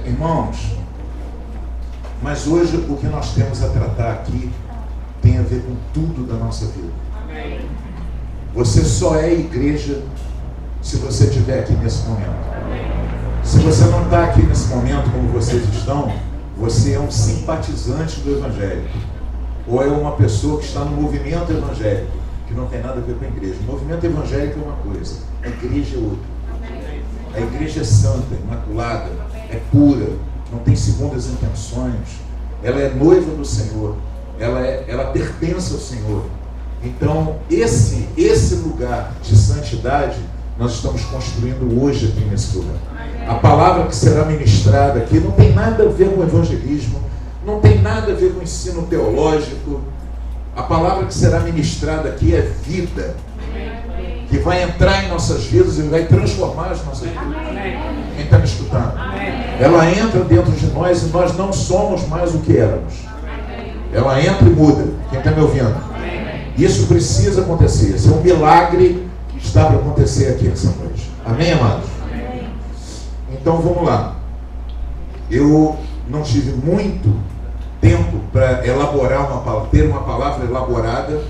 Irmãos, mas hoje o que nós temos a tratar aqui tem a ver com tudo da nossa vida. Amém. Você só é igreja se você estiver aqui nesse momento. Amém. Se você não está aqui nesse momento como vocês estão, você é um simpatizante do Evangelho. Ou é uma pessoa que está no movimento evangélico, que não tem nada a ver com a igreja. O movimento evangélico é uma coisa, a igreja é outra. A igreja é santa, imaculada, é pura, não tem segundas intenções. Ela é noiva do Senhor, ela pertence ao Senhor. Então, esse lugar de santidade, nós estamos construindo hoje aqui nesse lugar. A palavra que será ministrada aqui não tem nada a ver com o evangelismo, não tem nada a ver com o ensino teológico. A palavra que será ministrada aqui é vida, que vai entrar em nossas vidas e vai transformar as nossas vidas. Quem está me escutando? Ela entra dentro de nós e nós não somos mais o que éramos. Ela entra e muda. Quem está me ouvindo? Isso precisa acontecer. Esse é um milagre que está para acontecer aqui essa noite. Amém, amados? Então vamos lá. Eu não tive muito tempo para elaborar ter uma palavra elaborada,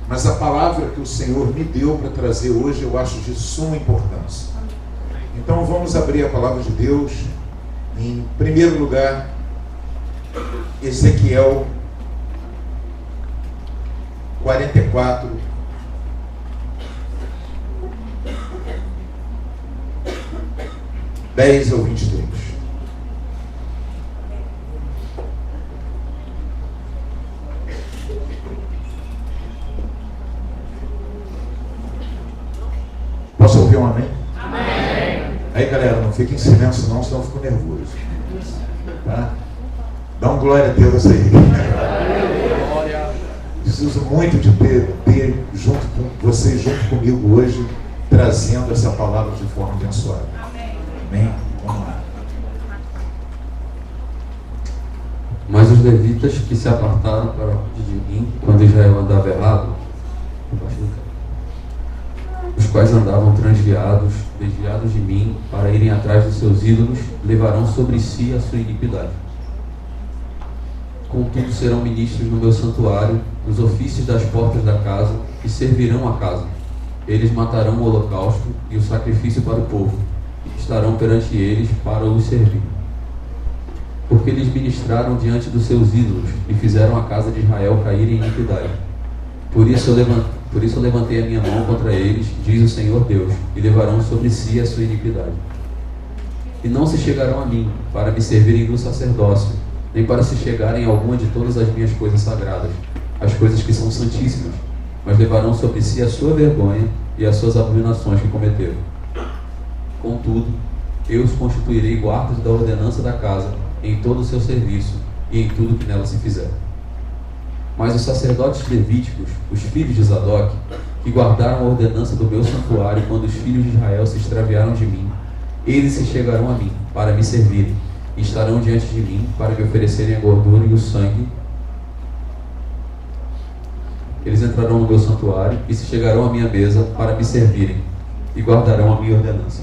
mas a palavra que o Senhor me deu para trazer hoje eu acho de suma importância. Então vamos abrir a palavra de Deus em primeiro lugar, Ezequiel 44, (10 ao 23). Posso ouvir um amém? Amém. Aí, galera, não fique em silêncio não, senão eu fico nervoso. Tá? Dá um glória a Deus aí. Preciso muito de ter junto com vocês, junto comigo hoje, trazendo essa palavra de forma abençoada. Amém? Vamos lá. Mas os levitas que se apartaram para de mim, quando Israel andava errado, os quais andavam transviados, desviados de mim, para irem atrás dos seus ídolos, levarão sobre si a sua iniquidade. Contudo serão ministros no meu santuário, nos ofícios das portas da casa, e servirão a casa. Eles matarão o holocausto e o sacrifício para o povo, e estarão perante eles para os servir. Porque eles ministraram diante dos seus ídolos, e fizeram a casa de Israel cair em iniquidade. Por isso eu levantei a minha mão contra eles, diz o Senhor Deus, e levarão sobre si a sua iniquidade. E não se chegarão a mim, para me servirem no sacerdócio, nem para se chegarem a alguma de todas as minhas coisas sagradas, as coisas que são santíssimas, mas levarão sobre si a sua vergonha e as suas abominações que cometeram. Contudo, eu os constituirei guardas da ordenança da casa, em todo o seu serviço e em tudo que nela se fizer. Mas os sacerdotes levíticos, os filhos de Zadok, que guardaram a ordenança do meu santuário quando os filhos de Israel se extraviaram de mim, eles se chegarão a mim para me servirem, e estarão diante de mim para me oferecerem a gordura e o sangue. Eles entrarão no meu santuário e se chegarão à minha mesa para me servirem, e guardarão a minha ordenança.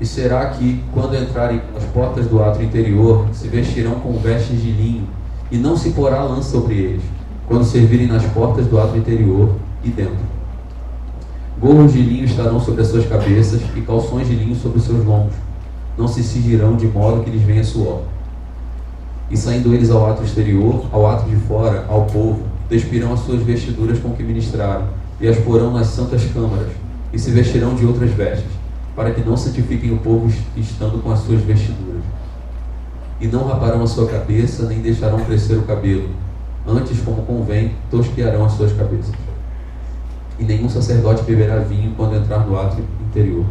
E será que, quando entrarem pelas portas do átrio interior, se vestirão com vestes de linho, e não se porá lã sobre eles, quando servirem nas portas do átrio interior e dentro. Gorros de linho estarão sobre as suas cabeças, e calções de linho sobre os seus lombos. Não se cingirão de modo que lhes venha suor. E saindo eles ao átrio exterior, ao átrio de fora, ao povo, despirão as suas vestiduras com que ministraram, e as porão nas santas câmaras, e se vestirão de outras vestes, para que não santifiquem o povo estando com as suas vestiduras. E não raparão a sua cabeça, nem deixarão crescer o cabelo. Antes, como convém, tosquearão as suas cabeças. E nenhum sacerdote beberá vinho quando entrar no átrio interior.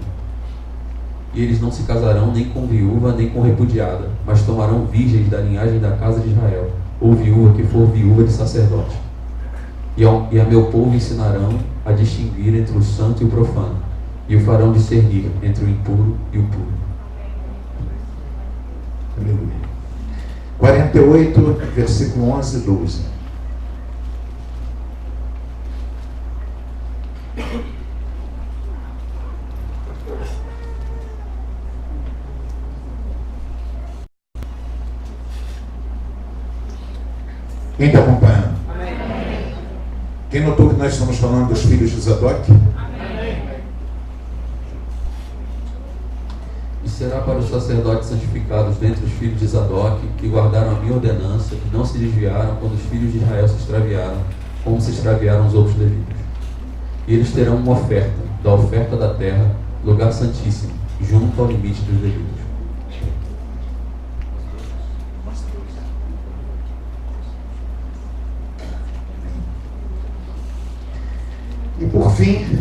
E eles não se casarão nem com viúva, nem com repudiada, mas tomarão virgens da linhagem da casa de Israel, ou viúva que for viúva de sacerdote. E a meu povo ensinarão a distinguir entre o santo e o profano, e o farão discernir entre o impuro e o puro. Aleluia. 48, versículo 11 e 12. Quem está acompanhando? Quem notou que nós estamos falando dos filhos de Zadok? E será para os sacerdotes santificados dentre os filhos de Zadok, que guardaram a minha ordenança, que não se desviaram quando os filhos de Israel se extraviaram, como se extraviaram os outros levitas. E eles terão uma oferta, da oferta da terra, lugar santíssimo, junto ao limite dos levitas. E por fim,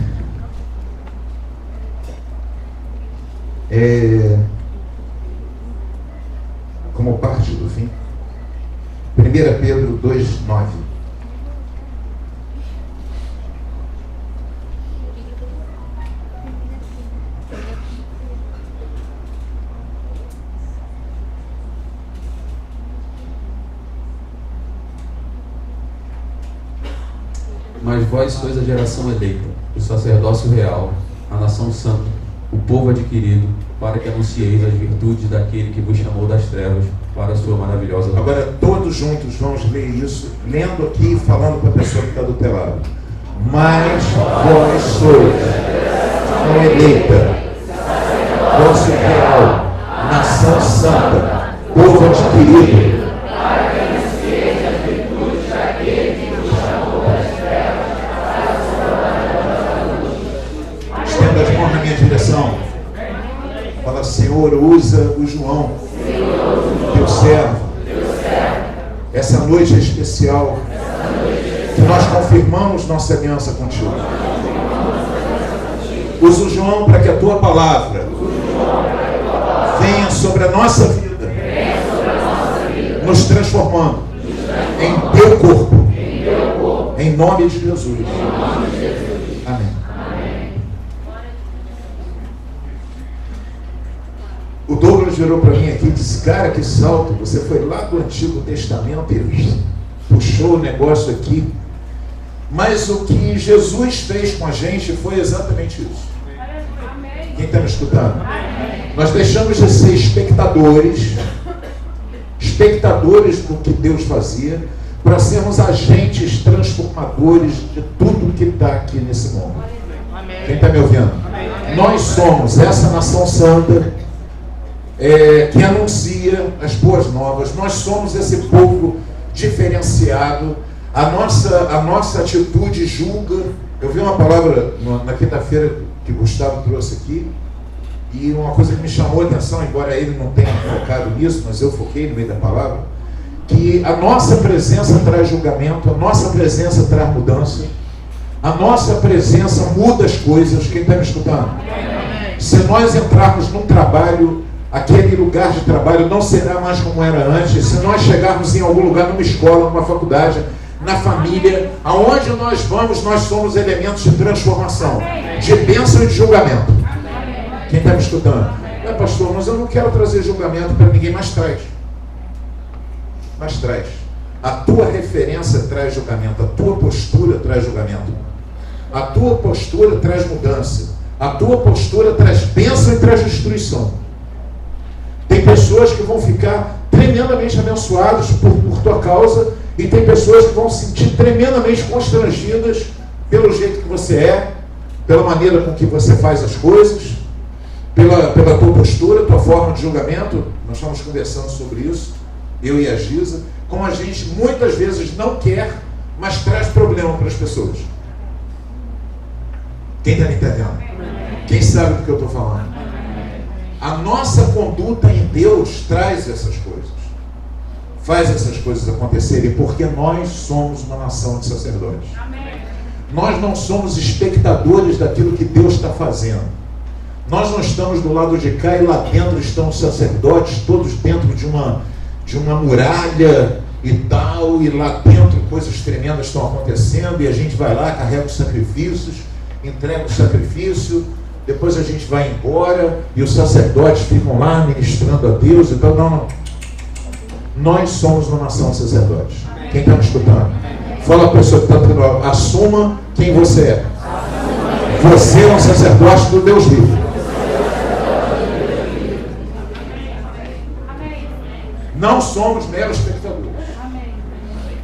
como parte do fim, 1 Pedro 2,9. Mas vós sois a geração eleita, o sacerdócio real, a nação santa, o povo adquirido, para que anuncieis as virtudes daquele que vos chamou das trevas para a sua maravilhosa luz. Agora todos juntos vamos ler isso, lendo aqui e falando para a pessoa que está do teu lado. Mas vós sois a eleita, sacerdócio real, nação santa, povo adquirido, direção. Fala, Senhor, usa o João, teu servo. Essa noite é especial, que nós confirmamos nossa aliança contigo. Usa o João para que a tua palavra venha sobre a nossa vida, nos transformando em teu corpo, em nome de Jesus. Amém. O Douglas virou para mim aqui e disse, cara, que salto, você foi lá do Antigo Testamento e puxou o negócio aqui. Mas o que Jesus fez com a gente foi exatamente isso. Quem está me escutando? Nós deixamos de ser espectadores do que Deus fazia, para sermos agentes transformadores de tudo que está aqui nesse mundo. Quem está me ouvindo? Nós somos essa nação santa, que anuncia as boas novas. Nós somos esse povo diferenciado. A nossa atitude julga. Eu vi uma palavra na quinta-feira que o Gustavo trouxe aqui, e uma coisa que me chamou a atenção, embora ele não tenha focado nisso, mas eu foquei no meio da palavra, que a nossa presença traz julgamento, a nossa presença traz mudança, a nossa presença muda as coisas. Quem está me escutando? Se nós entrarmos num trabalho, aquele lugar de trabalho não será mais como era antes. Se nós chegarmos em algum lugar, numa escola, numa faculdade, na família, aonde nós vamos, nós somos elementos de transformação, de bênção e de julgamento. Quem está me escutando? Pastor, mas eu não quero trazer julgamento para ninguém, mas traz. Mas traz. A tua referência traz julgamento, a tua postura traz julgamento, a tua postura traz mudança, a tua postura traz bênção e traz destruição. Tem pessoas que vão ficar tremendamente abençoadas por tua causa, e tem pessoas que vão se sentir tremendamente constrangidas pelo jeito que você é, pela maneira com que você faz as coisas, pela tua postura, tua forma de julgamento. Nós estamos conversando sobre isso, eu e a Giza, como a gente muitas vezes não quer, mas traz problema para as pessoas. Quem está me entendendo? Quem sabe do que eu estou falando? A nossa conduta em Deus traz essas coisas, faz essas coisas acontecerem, porque nós somos uma nação de sacerdotes. Nós não somos espectadores daquilo que Deus está fazendo. Nós não estamos do lado de cá e lá dentro estão os sacerdotes, todos dentro de uma muralha e tal, e lá dentro coisas tremendas estão acontecendo, e a gente vai lá, carrega os sacrifícios, entrega o sacrifício, depois a gente vai embora e os sacerdotes ficam lá ministrando a Deus e tal. Não. Nós somos uma nação de sacerdotes. Quem está me escutando? Fala a pessoa que está do lado, assuma quem você é. Você é um sacerdote do Deus vivo. Não somos meros espectadores.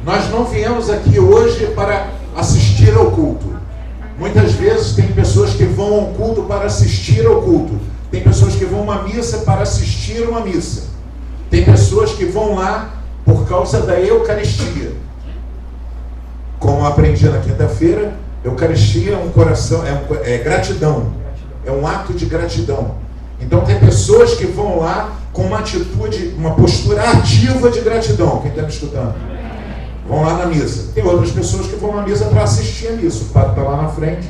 Nós não viemos aqui hoje para assistir ao culto. Muitas vezes tem pessoas que vão ao culto para assistir ao culto. Tem pessoas que vão a uma missa para assistir uma missa. Tem pessoas que vão lá por causa da Eucaristia. Como eu aprendi na quinta-feira, Eucaristia é um coração, é gratidão. É um ato de gratidão. Então tem pessoas que vão lá com uma atitude, uma postura ativa de gratidão. Quem está me escutando? Vão lá na missa. Tem outras pessoas que vão na missa para assistir a missa. O padre está lá na frente.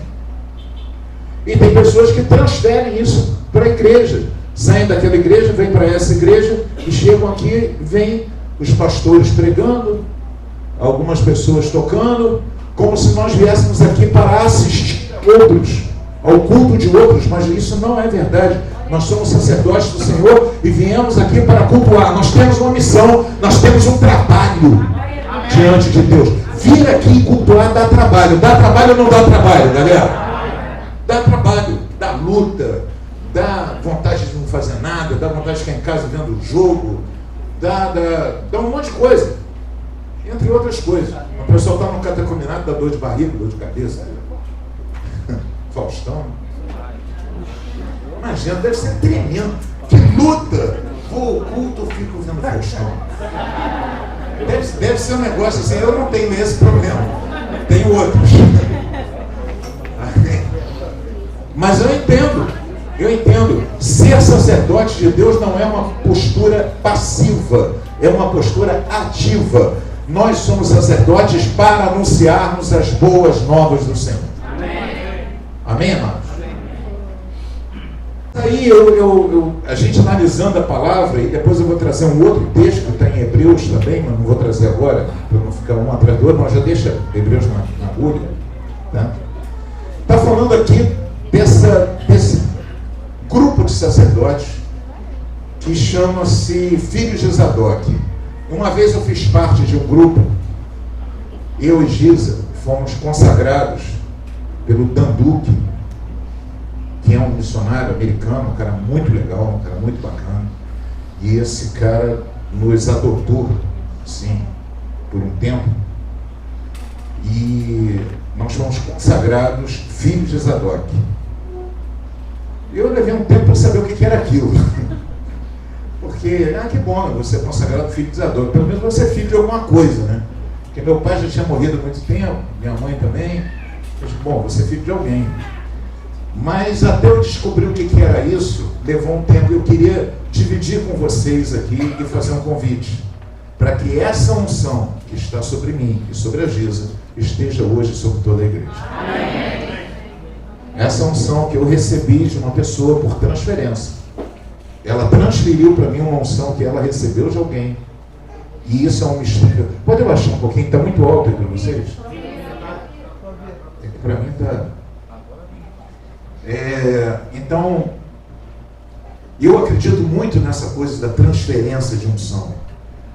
E tem pessoas que transferem isso para a igreja. Saem daquela igreja, vêm para essa igreja e chegam aqui, vêm os pastores pregando, algumas pessoas tocando, como se nós viéssemos aqui para assistir outros, ao culto de outros, mas isso não é verdade. Nós somos sacerdotes do Senhor e viemos aqui para cultuar. Nós temos uma missão, nós temos um trabalho diante de Deus. Vir aqui e cultuar dá trabalho. Dá trabalho ou não dá trabalho, galera? Dá trabalho, dá luta, dá vontade de não fazer nada, dá vontade de ficar em casa vendo o jogo, dá um monte de coisa, entre outras coisas. O pessoal está no catecumenato, dá dor de barriga, dor de cabeça. Faustão. Imagina, deve ser tremendo. Que luta! Vou ao culto, fico vendo Faustão. Deve ser um negócio assim. Eu não tenho esse problema, tenho outros. Mas eu entendo. Ser sacerdote de Deus não é uma postura passiva, é uma postura ativa. Nós somos sacerdotes para anunciarmos as boas novas do Senhor. Amém, amados? Aí a gente analisando a palavra, e depois eu vou trazer um outro texto que está em Hebreus também, mas não vou trazer agora, para não ficar um atrás do outro, mas já deixa Hebreus na agulha. Está falando aqui desse grupo de sacerdotes que chama-se Filhos de Zadok. Uma vez eu fiz parte de um grupo, eu e Giza fomos consagrados pelo Dan Duque, que é um missionário americano, um cara muito legal, um cara muito bacana. E esse cara nos adotou, sim, por um tempo. E nós fomos consagrados Filhos de Zadok. Eu levei um tempo para saber o que era aquilo. Porque, que bom, você é consagrado filho de Zadok. Pelo menos você é filho de alguma coisa, né? Porque meu pai já tinha morrido há muito tempo, minha mãe também. Bom, você é filho de alguém. Mas até eu descobrir o que era isso, levou um tempo. Eu queria dividir com vocês aqui e fazer um convite para que essa unção que está sobre mim e sobre a Giza esteja hoje sobre toda a igreja. Amém. Essa unção que eu recebi de uma pessoa por transferência. Ela transferiu para mim uma unção que ela recebeu de alguém. E isso é um mistério. Pode abaixar um pouquinho? Está muito alto aí para vocês? Para mim está... Então, eu acredito muito nessa coisa da transferência de unção.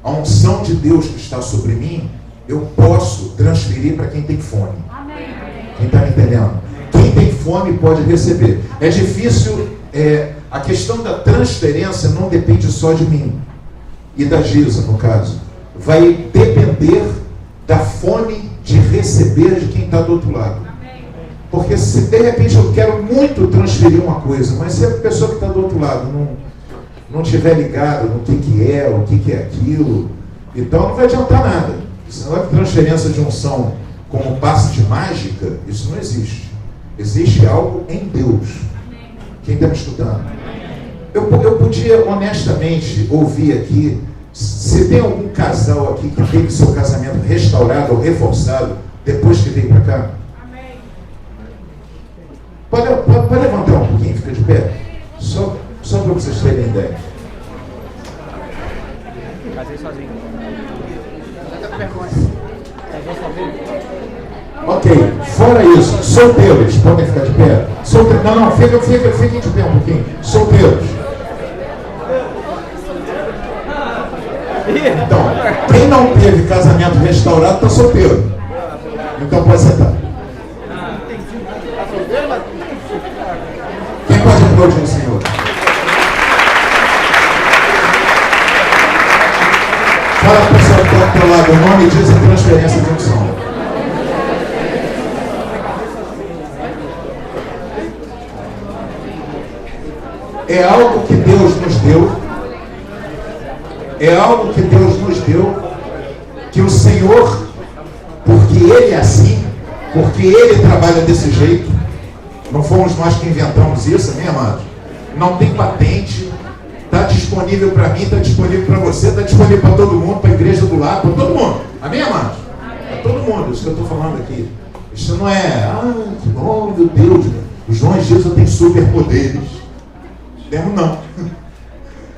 A unção de Deus que está sobre mim, eu posso transferir para quem tem fome. Amém. Quem está me entendendo? Quem tem fome pode receber. É difícil, a questão da transferência não depende só de mim e da Giza, no caso. Vai depender da fome de receber de quem está do outro lado. Porque se de repente eu quero muito transferir uma coisa, mas se a pessoa que está do outro lado não estiver ligada no que é, o que é aquilo, então não vai adiantar nada. Senão a transferência de unção como passe de mágica, isso não existe. Existe algo em Deus. Quem está me escutando? Eu podia honestamente ouvir aqui, se tem algum casal aqui que teve seu casamento restaurado ou reforçado depois que veio para cá? Pode levantar um pouquinho, fica de pé? Só para vocês terem ideia. Casei sozinho. Ok, fora isso, solteiros, podem ficar de pé? Não, fiquem de pé um pouquinho. Solteiros. Então, quem não teve casamento restaurado está solteiro. Então pode sentar. Quem pode aplaudir o Senhor? Fala para o pessoal que está teu lado, o nome diz a transferência de unção. É algo que Deus nos deu. É algo que Deus nos deu. Que o Senhor, porque Ele é assim, porque Ele trabalha desse jeito, não fomos nós que inventamos isso, amém, amados? Não tem patente, está disponível para mim, está disponível para você, está disponível para todo mundo, para a igreja do lado, para todo mundo, amém, amados? Para todo mundo, isso que eu estou falando aqui. Isso não é, que bom, meu Deus, o João e Jesus têm superpoderes. Temos não.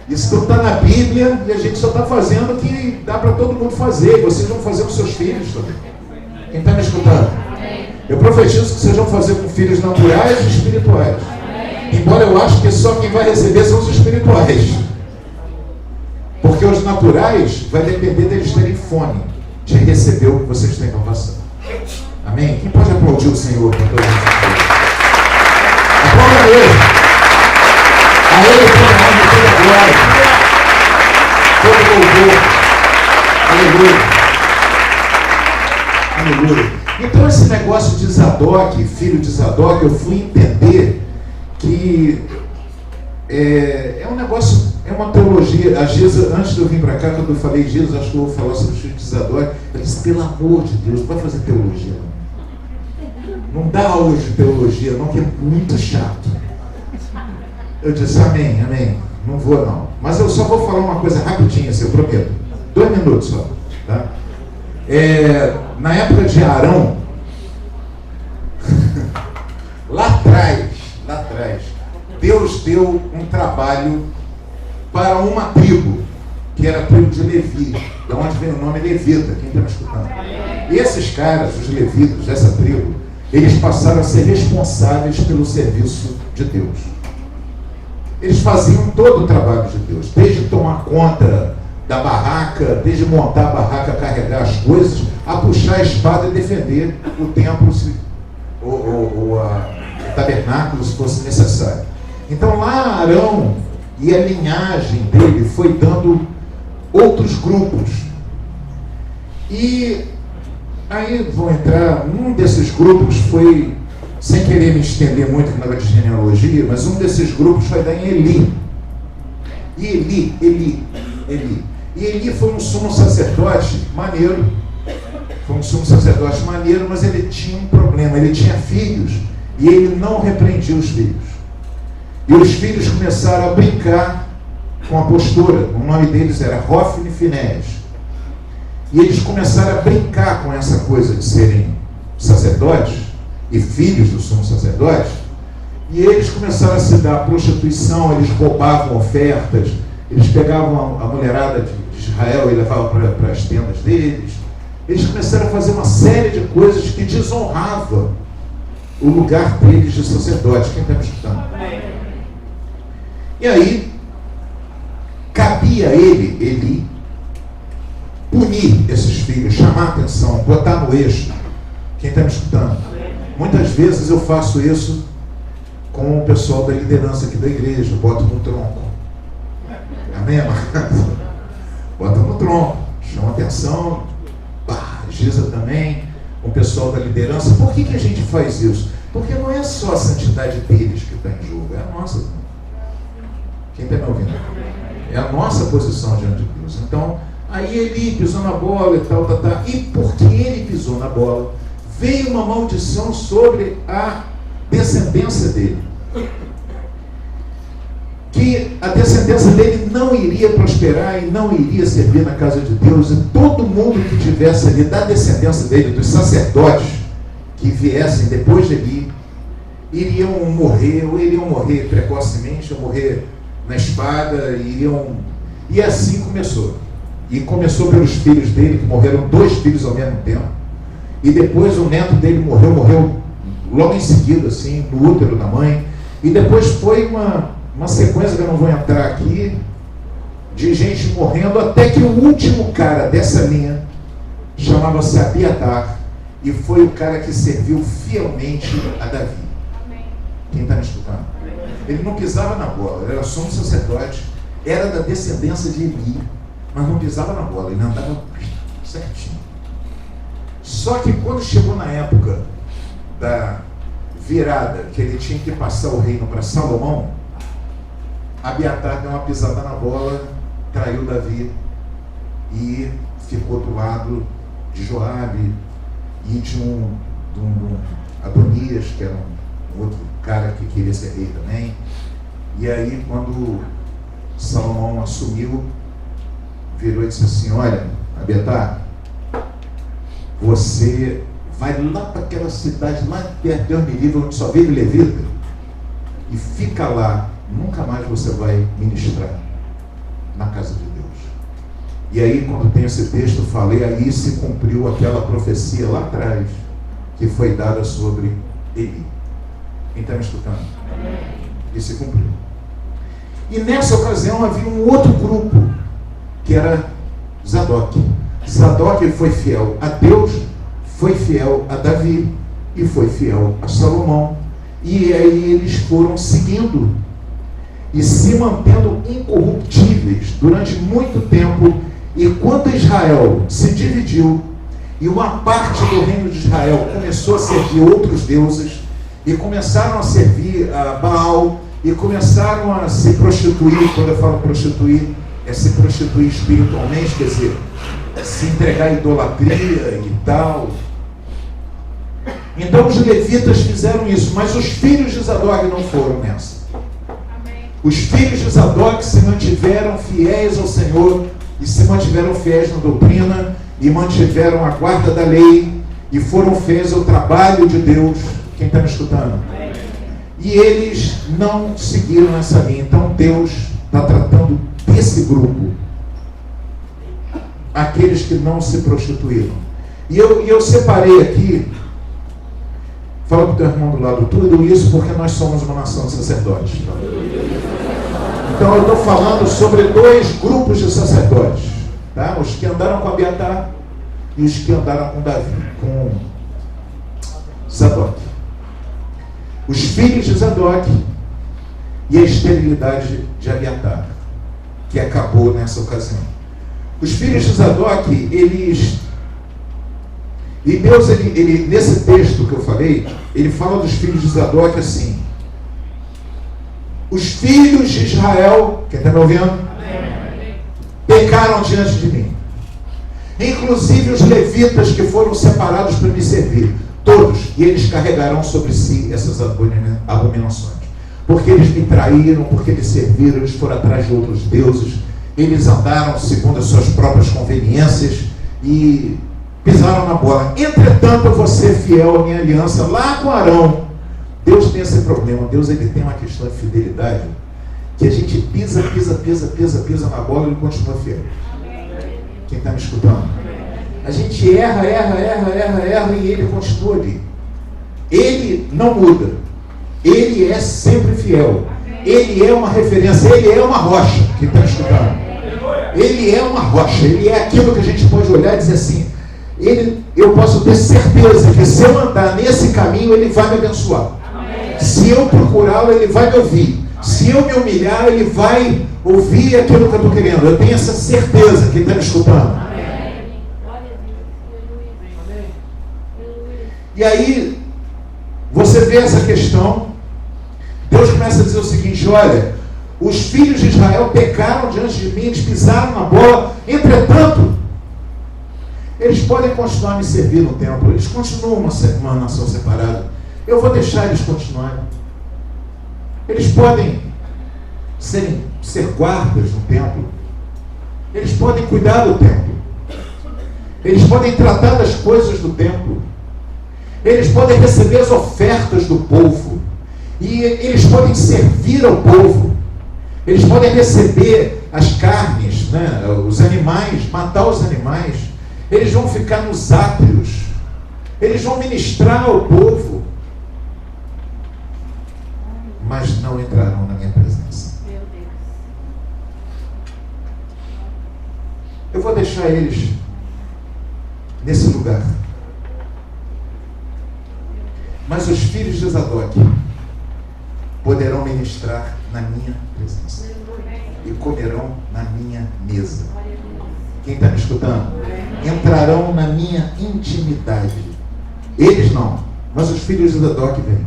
Isso tudo está na Bíblia e a gente só está fazendo o que dá para todo mundo fazer. Vocês vão fazer com seus filhos também. Quem está me escutando? Eu profetizo que vocês vão fazer com filhos naturais e espirituais. Embora eu acho que só quem vai receber são os espirituais. Porque os naturais vai depender deles terem fome de receber o que vocês têm para passar. Amém? Quem pode aplaudir o Senhor com toda a gente? Aplauda mesmo. A Ele toda a honra e toda a glória, todo louvor. Aleluia. Aleluia. Então esse negócio de Zadok, filho de Zadok, eu fui entender que é um negócio, é uma teologia. A Gisa, antes de eu vir para cá, quando eu falei Gisa, acho que eu vou falar sobre o filho de Zadok, eu disse, pelo amor de Deus, não vai fazer teologia não. Não dá aula de teologia não, que é muito chato. Eu disse, amém, amém, não vou não. Mas eu só vou falar uma coisa rapidinho, assim, eu prometo. 2 minutos só. Tá? Na época de Arão, lá atrás, Deus deu um trabalho para uma tribo, que era a tribo de Levi, da onde vem o nome Levita, quem está me escutando? E esses caras, os levitas dessa tribo, eles passaram a ser responsáveis pelo serviço de Deus. Eles faziam todo o trabalho de Deus, desde tomar conta da barraca, desde montar a barraca, carregar as coisas, a puxar a espada e defender o templo ou o tabernáculo, se fosse necessário. Então lá Arão e a linhagem dele foi dando outros grupos. E aí vão entrar, um desses grupos foi, sem querer me estender muito no negócio de genealogia, mas um desses grupos foi dar em Eli. E Eli. E Eli foi um sumo sacerdote maneiro. Foi um sumo sacerdote maneiro, mas ele tinha um problema. Ele tinha filhos e ele não repreendia os filhos. E os filhos começaram a brincar com a postura. O nome deles era Hofni e Finéias. E eles começaram a brincar com essa coisa de serem sacerdotes e filhos do sumo sacerdote, e eles começaram a se dar prostituição, eles roubavam ofertas, eles pegavam a mulherada de Israel e levavam para as tendas deles. Eles começaram a fazer uma série de coisas que desonravam o lugar deles de sacerdote. Quem está me escutando? E aí cabia ele punir esses filhos, chamar a atenção, botar no eixo. Quem está me escutando? Muitas vezes eu faço isso com o pessoal da liderança aqui da igreja, boto no tronco. Amém, amado? Bota no tronco, chama atenção, Gisa também, o pessoal da liderança. Por que a gente faz isso? Porque não é só a santidade deles que está em jogo, é a nossa. Quem está me ouvindo? É a nossa posição diante de Deus. Então, aí ele pisou na bola e tal. E porque ele pisou na bola, veio uma maldição sobre a descendência dele. Que a descendência dele não iria prosperar e não iria servir na casa de Deus. E todo mundo que tivesse ali, da descendência dele, dos sacerdotes que viessem depois de ali, iriam morrer precocemente, iam morrer na espada, e assim começou. E começou pelos filhos dele, que morreram 2 filhos ao mesmo tempo. E depois o neto dele morreu logo em seguida, assim, no útero da mãe. E depois foi uma sequência que eu não vou entrar aqui, de gente morrendo, até que o último cara dessa linha chamava-se Abiatar, e foi o cara que serviu fielmente a Davi. Amém. Quem está me escutando? Ele não pisava na bola, ele era sumo sacerdote, era da descendência de Eli, mas não pisava na bola, ele andava certinho. Só que quando chegou na época da virada, que ele tinha que passar o reino para Salomão, Abiatar deu uma pisada na bola, traiu Davi e ficou do lado de Joabe e de um Adonias, que era um outro cara que queria ser rei também. E aí, quando Salomão assumiu, virou e disse assim: olha, Abiatar, você vai lá para aquela cidade, lá perto de Ormiliva, onde só vive levita, e fica lá, nunca mais você vai ministrar na casa de Deus. E aí, quando tem esse texto, eu falei, aí se cumpriu aquela profecia lá atrás, que foi dada sobre Eli. Quem está me escutando? E se cumpriu. E nessa ocasião havia um outro grupo, que era Zadok. Zadok foi fiel a Deus, foi fiel a Davi e foi fiel a Salomão. E aí eles foram seguindo e se mantendo incorruptíveis durante muito tempo. E quando Israel se dividiu e uma parte do reino de Israel começou a servir outros deuses e começaram a servir a Baal e começaram a se prostituir, quando eu falo prostituir, é se prostituir espiritualmente, quer dizer, se entregar à idolatria e tal. Então os levitas fizeram isso, mas os filhos de Zadok não foram nessa. Os filhos de Zadok se mantiveram fiéis ao Senhor e se mantiveram fiéis na doutrina e mantiveram a guarda da lei e foram fiéis ao trabalho de Deus. Quem está me escutando? E eles não seguiram essa linha. Então Deus está tratando desse grupo, aqueles que não se prostituíram. E eu separei aqui, fala para o teu irmão do lado, tudo isso porque nós somos uma nação de sacerdotes. Então eu estou falando sobre dois grupos de sacerdotes, tá? Os que andaram com Abiatar e os que andaram com Davi, com Zadok. Os filhos de Zadok e a esterilidade de Abiatar, que acabou nessa ocasião. Os filhos de Zadok, eles... E Deus, ele nesse texto que eu falei, ele fala dos filhos de Zadok assim: os filhos de Israel, quem está me ouvindo? Pecaram diante de mim. Inclusive os levitas que foram separados para me servir, todos, e eles carregarão sobre si essas abominações. Porque eles me traíram, porque eles serviram, eles foram atrás de outros deuses, eles andaram segundo as suas próprias conveniências e pisaram na bola. Entretanto, eu vou ser fiel à minha aliança lá com Arão. Deus tem esse problema. Deus, ele tem uma questão de fidelidade, que a gente pisa na bola e ele continua fiel. Quem está me escutando? A gente erra e ele continua ali. Ele não muda. Ele é sempre fiel. Ele é uma referência. Ele é uma rocha. Quem está me escutando? Ele é uma rocha. Ele é aquilo que a gente pode olhar e dizer assim: eu posso ter certeza que se eu andar nesse caminho, ele vai me abençoar. Se eu procurá-lo, ele vai me ouvir. Se eu me humilhar, ele vai ouvir aquilo que eu estou querendo. Eu tenho essa certeza. Quem está me escutando? E aí, você vê essa questão. Deus começa a dizer o seguinte: olha, os filhos de Israel pecaram diante de mim, eles pisaram na bola. Entretanto, eles podem continuar a me servir no templo. Eles continuam uma nação separada. Eu vou deixar eles continuarem. Eles podem ser guardas no templo. Eles podem cuidar do templo. Eles podem tratar das coisas do templo. Eles podem receber as ofertas do povo. E eles podem servir ao povo. Eles podem receber as carnes, né, os animais, matar os animais. Eles vão ficar nos átrios. Eles vão ministrar ao povo. Mas não entrarão na minha presença. Meu Deus. Eu vou deixar eles nesse lugar. Mas os filhos de Zadok poderão ministrar na minha presença e comerão na minha mesa. Quem está me escutando? Entrarão na minha intimidade. Eles não, mas os filhos de Zadok vêm.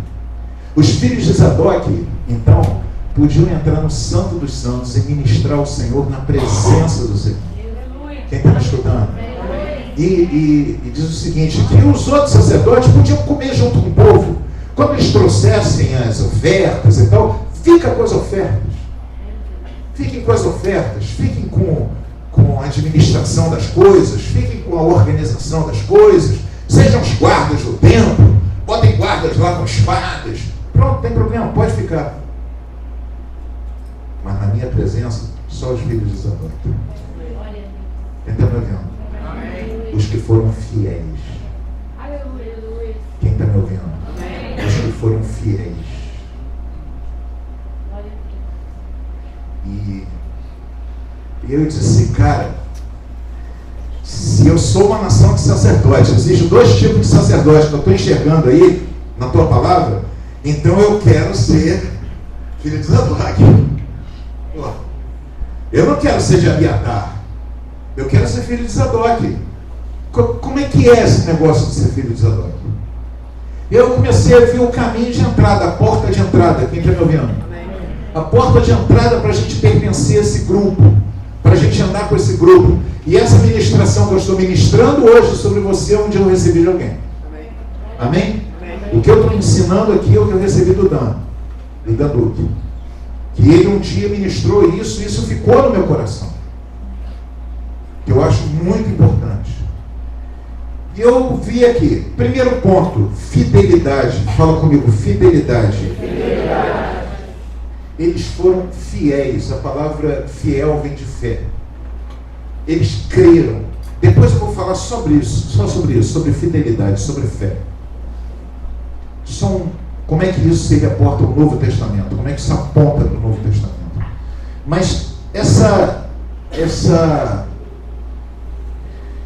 Os filhos de Zadok, então, podiam entrar no Santo dos Santos e ministrar ao Senhor na presença do Senhor. Quem está me escutando? E diz o seguinte, que os outros sacerdotes podiam comer junto com o povo. Quando eles trouxessem as ofertas e tal, fica com as ofertas. Fiquem com as ofertas, fiquem com a administração das coisas, fiquem com a organização das coisas, sejam os guardas do templo, botem guardas lá com espadas. Pronto, não tem problema, pode ficar. Mas na minha presença, só os filhos de Zadok. Quem está me ouvindo? Os que foram fiéis. Quem está me ouvindo? Os que foram fiéis. E eu disse, cara, se eu sou uma nação de sacerdotes, existem dois tipos de sacerdotes que eu estou enxergando aí na tua palavra, então eu quero ser filho de Zadok. Eu não quero ser de Abiatar, eu quero ser filho de Zadok. Como é que é esse negócio de ser filho de Zadok? Eu comecei a ver o caminho de entrada, a porta de entrada. Quem está me ouvindo? A porta de entrada para a gente pertencer a esse grupo, para a gente andar com esse grupo. E essa ministração que eu estou ministrando hoje sobre você é onde eu recebi de alguém. Amém? O que eu estou ensinando aqui é o que eu recebi do Dan Duque. Que ele um dia ministrou isso, e isso ficou no meu coração. Que eu acho muito importante. E eu vi aqui, primeiro ponto, fidelidade. Fala comigo, fidelidade. Eles foram fiéis. A palavra fiel vem de fé. Eles creram. Depois eu vou falar sobre isso, só sobre isso, sobre fidelidade, sobre fé. Como é que isso se reporta ao Novo Testamento? Como é que isso aponta para o Novo Testamento? Mas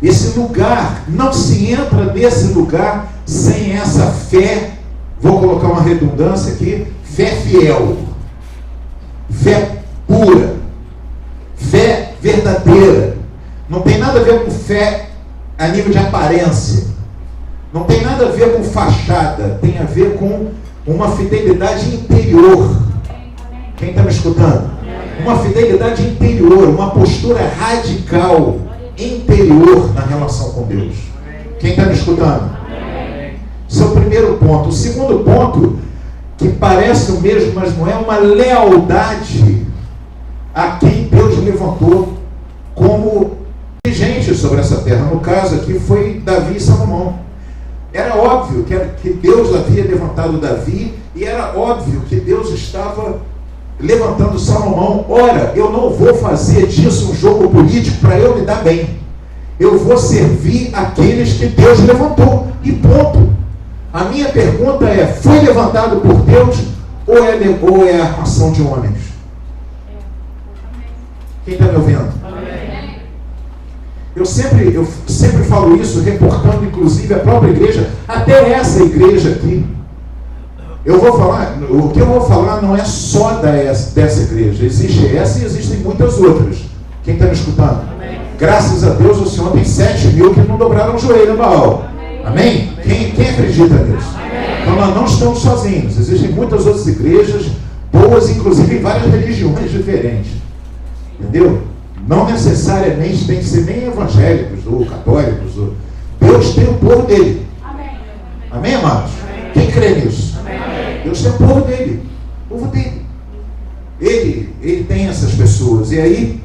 esse lugar, não se entra nesse lugar sem essa fé, vou colocar uma redundância aqui, fé fiel, fé pura, fé verdadeira. Não tem nada a ver com fé a nível de aparência, não tem nada a ver com fachada, tem a ver com uma fidelidade interior. Quem está me escutando? Uma fidelidade interior, uma postura radical interior na relação com Deus. Quem está me escutando? Esse é o primeiro ponto. O segundo ponto, que parece o mesmo, mas não é, uma lealdade a quem Deus levantou como dirigente sobre essa terra. No caso aqui foi Davi e Salomão. Era óbvio que Deus havia levantado Davi, e era óbvio que Deus estava levantando Salomão. Ora, eu não vou fazer disso um jogo político para eu me dar bem. Eu vou servir aqueles que Deus levantou. E ponto. A minha pergunta é, foi levantado por Deus ou é a ação de homens? Quem está me ouvindo? Eu sempre falo isso, reportando inclusive a própria igreja, até essa igreja aqui. O que eu vou falar não é só dessa igreja. Existe essa e existem muitas outras. Quem está me escutando? Amém. Graças a Deus, o Senhor tem 7.000 que não dobraram o joelho no Baal. Amém? Quem acredita nisso? Amém. Então nós não estamos sozinhos. Existem muitas outras igrejas boas, inclusive em várias religiões diferentes. Entendeu? Não necessariamente tem que ser nem evangélicos ou católicos. Deus tem o povo dele. Amém, amém, amados? Amém. Quem crê nisso? Amém. Deus tem o povo dele. O povo dele. Ele tem essas pessoas. E aí,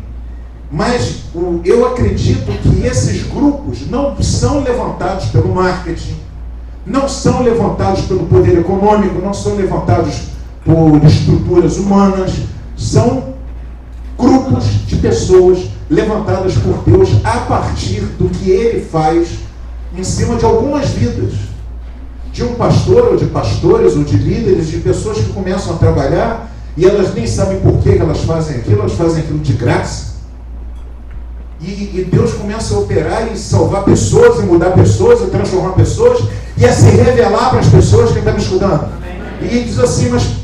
mas eu acredito que esses grupos não são levantados pelo marketing, não são levantados pelo poder econômico, não são levantados por estruturas humanas, são grupos de pessoas levantadas por Deus a partir do que Ele faz em cima de algumas vidas, de um pastor ou de pastores ou de líderes, de pessoas que começam a trabalhar e elas nem sabem por que elas fazem aquilo de graça, e Deus começa a operar e salvar pessoas, e mudar pessoas, e transformar pessoas, e a se revelar para as pessoas. Quem está me escutando? E diz assim, mas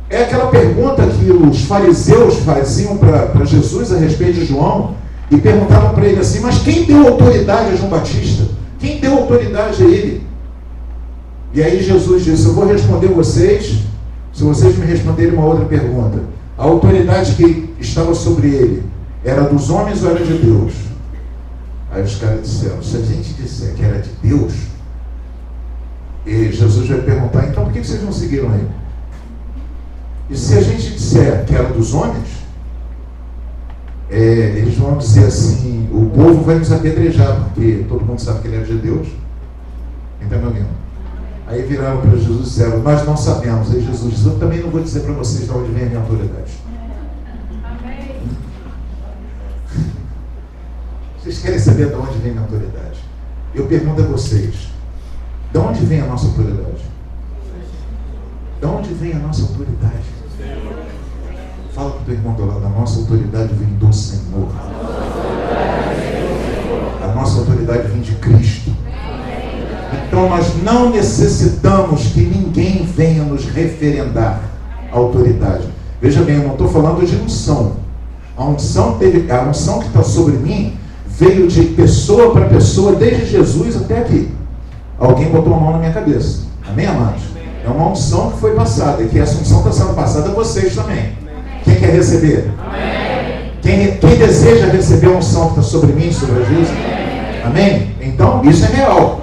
é aquela pergunta que os fariseus faziam para Jesus a respeito de João, E perguntavam para ele assim: mas quem deu autoridade a João Batista? Quem deu autoridade a ele? E aí Jesus disse: eu vou responder vocês, se vocês me responderem uma outra pergunta. A autoridade que estava sobre ele era dos homens ou era de Deus? Aí os caras disseram: se a gente disser que era de Deus, e Jesus vai perguntar: então por que vocês não seguiram ele? E se a gente disser que era dos homens, eles vão dizer assim: o povo vai nos apedrejar, porque todo mundo sabe que ele era de Deus. Então, meu amigo, aí viraram para Jesus e disseram: nós não sabemos. Aí Jesus disse: eu também não vou dizer para vocês de onde vem a minha autoridade. Amém. Vocês querem saber de onde vem a minha autoridade? Eu pergunto a vocês: de onde vem a nossa autoridade? De onde vem a nossa autoridade? Fala para o teu irmão do lado: a nossa autoridade vem do Senhor. A nossa autoridade vem de Cristo. Então nós não necessitamos que ninguém venha nos referendar a autoridade. Veja bem, eu não estou falando de unção. A unção que está sobre mim veio de pessoa para pessoa, desde Jesus até aqui. Alguém botou a mão na minha cabeça. Amém, amados? É uma unção que foi passada, e que essa unção está sendo passada a vocês também. Quem quer receber? Quem deseja receber a unção que está sobre mim, sobre Jesus? Amém? Então, isso é real.